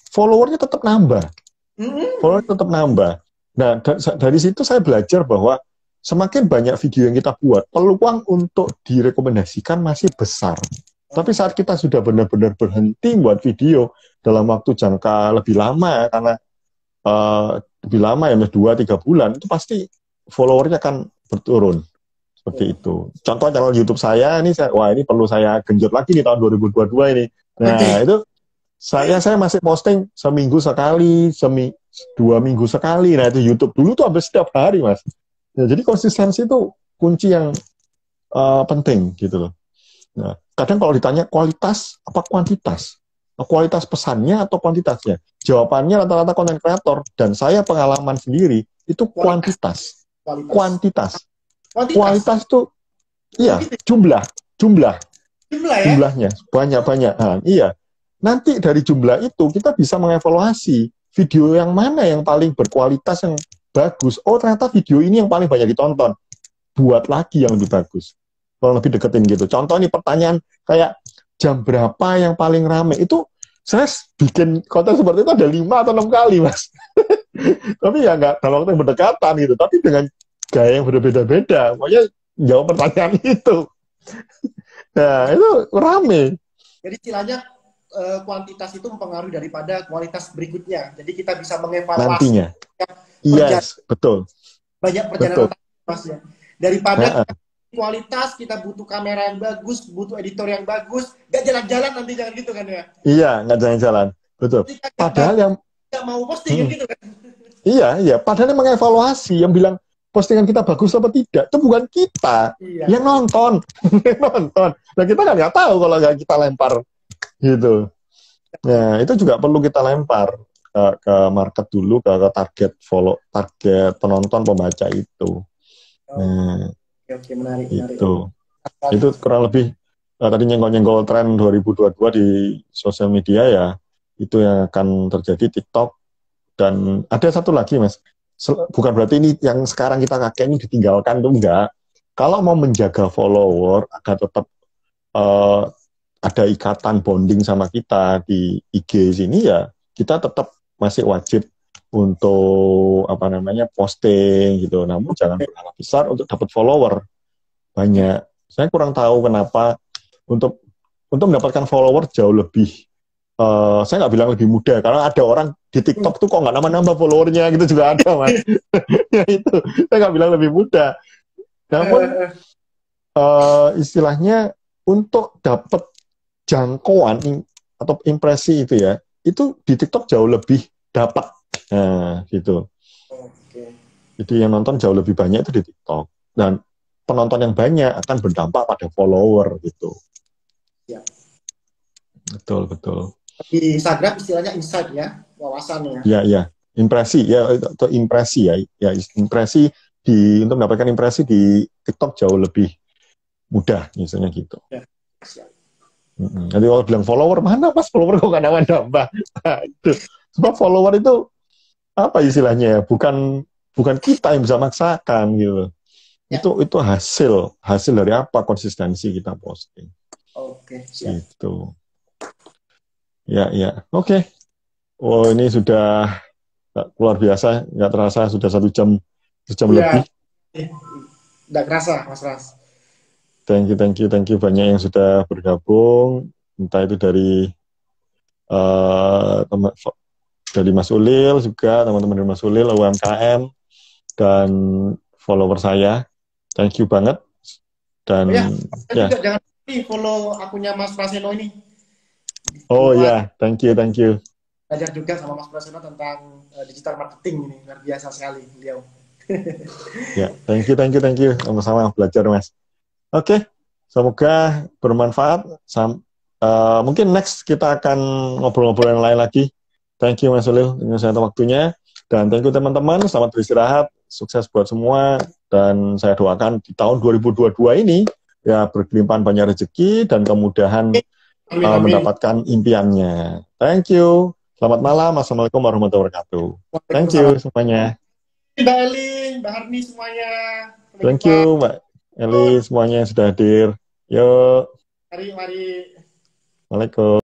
Followernya tetap nambah. Followernya tetap nambah. Nah, dari situ saya belajar bahwa semakin banyak video yang kita buat, peluang untuk direkomendasikan masih besar. Tapi saat kita sudah benar-benar berhenti buat video dalam waktu jangka lebih lama, karena lebih lama ya, 2-3 bulan, itu pasti followernya akan berturun. Seperti itu. Contoh channel YouTube saya, ini perlu saya genjot lagi di tahun 2022 ini. Nah, itu saya masih posting seminggu sekali, 2 minggu sekali. Nah, itu YouTube dulu tuh hampir setiap hari, Mas. Nah, jadi konsistensi itu kunci yang penting gitu loh. Nah, kadang kalau ditanya kualitas apa kuantitas? Kualitas pesannya atau kuantitasnya? Jawabannya rata-rata konten kreator dan saya pengalaman sendiri itu kuantitas. Kualitas itu iya, jumlah ya? Jumlahnya banyak. Nah, iya. Nanti dari jumlah itu kita bisa mengevaluasi video yang mana yang paling berkualitas, yang bagus. Oh, ternyata video ini yang paling banyak ditonton. Buat lagi yang lebih bagus. Kalau lebih deketin gitu. Contoh nih, pertanyaan kayak jam berapa yang paling rame, itu saya bikin konten seperti itu ada 5 atau 6 kali, Mas. Tapi ya nggak dalam waktu yang berdekatan gitu, tapi dengan gaya yang berbeda-beda. Pokoknya jawab pertanyaan itu. Nah, itu rame. Jadi istilahnya kuantitas itu mempengaruhi daripada kualitas berikutnya. Jadi kita bisa mengevaluasi nantinya. Yes, betul. Banyak perjalanan Mas ya. Daripada kualitas, kita butuh kamera yang bagus, butuh editor yang bagus, nggak jalan-jalan nanti, jangan gitu kan ya? Iya, nggak jalan-jalan, betul. Padahal yang nggak mau posting gitu kan? Iya. Padahal yang mengevaluasi, yang bilang postingan kita bagus apa tidak, itu bukan kita, yang nonton, Nah, kita kan nggak tahu kalau nggak kita lempar, gitu. Nah, itu juga perlu kita lempar ke market dulu, ke target target penonton, pembaca itu. Nah, Oke, menarik. Itu kurang lebih tadi nyenggol-nyenggol tren 2022 di sosial media ya, itu yang akan terjadi TikTok. Dan ada satu lagi, Mas, bukan berarti ini yang sekarang kita pakai ini ditinggalkan, itu enggak. Kalau mau menjaga follower agar tetap ada ikatan bonding sama kita di IG sini, ya kita tetap masih wajib untuk posting gitu. Namun jangan berharap besar untuk dapat follower banyak. Saya kurang tahu kenapa untuk mendapatkan follower jauh lebih, saya nggak bilang lebih mudah, karena ada orang di TikTok tuh kok nggak nambah followernya gitu juga ada, Mas. Ya itu, saya nggak bilang lebih mudah. Namun istilahnya untuk dapat jangkauan atau impresi itu ya, itu di TikTok jauh lebih dapat. Nah, gitu. Jadi yang nonton jauh lebih banyak itu di TikTok. Dan penonton yang banyak akan berdampak pada follower gitu. Ya. Betul. Di Instagram istilahnya insight ya, wawasan ya. Iya. Impresi ya, atau impresi ya. Ya, impresi untuk mendapatkan impresi di TikTok jauh lebih mudah, misalnya gitu. Ya, siap. Nanti kalau bilang follower, mana Mas follower kok nggak nambah? Nah, itu. Sebab follower itu apa istilahnya ya? Bukan kita yang bisa maksakan gitu. Ya. Itu hasil dari apa konsistensi kita posting. Oke, siap. Gitu. Ya. Oke. Oh, ini sudah luar biasa, nggak terasa sudah 1 jam lebih. Nggak kerasa, Mas Ras. Thank you banyak yang sudah bergabung, entah itu dari Mas Ulil juga, teman-teman dari Mas Ulil, UMKM, dan follower saya. Thank you banget. Dan juga jangan lupa follow akunnya Mas Praseno ini. Oh ya, thank you. Belajar juga sama Mas Praseno tentang digital marketing ini, luar biasa sekali beliau. Ya, thank you. Sama-sama belajar, Mas. Oke, semoga bermanfaat. Mungkin next kita akan ngobrol-ngobrol yang lain lagi. Thank you Mas Ulil, ini saya waktunya. Dan thank you teman-teman, selamat beristirahat, sukses buat semua. Dan saya doakan di tahun 2022 ini, ya berkelimpahan banyak rezeki dan kemudahan mendapatkan impiannya. Thank you. Selamat malam. Assalamualaikum warahmatullahi wabarakatuh. Thank you semuanya. Mbak Eli, Mbak Harni semuanya. Thank you Mbak Eli semuanya yang sudah hadir. Yuk. Mari. Waalaikumsalam.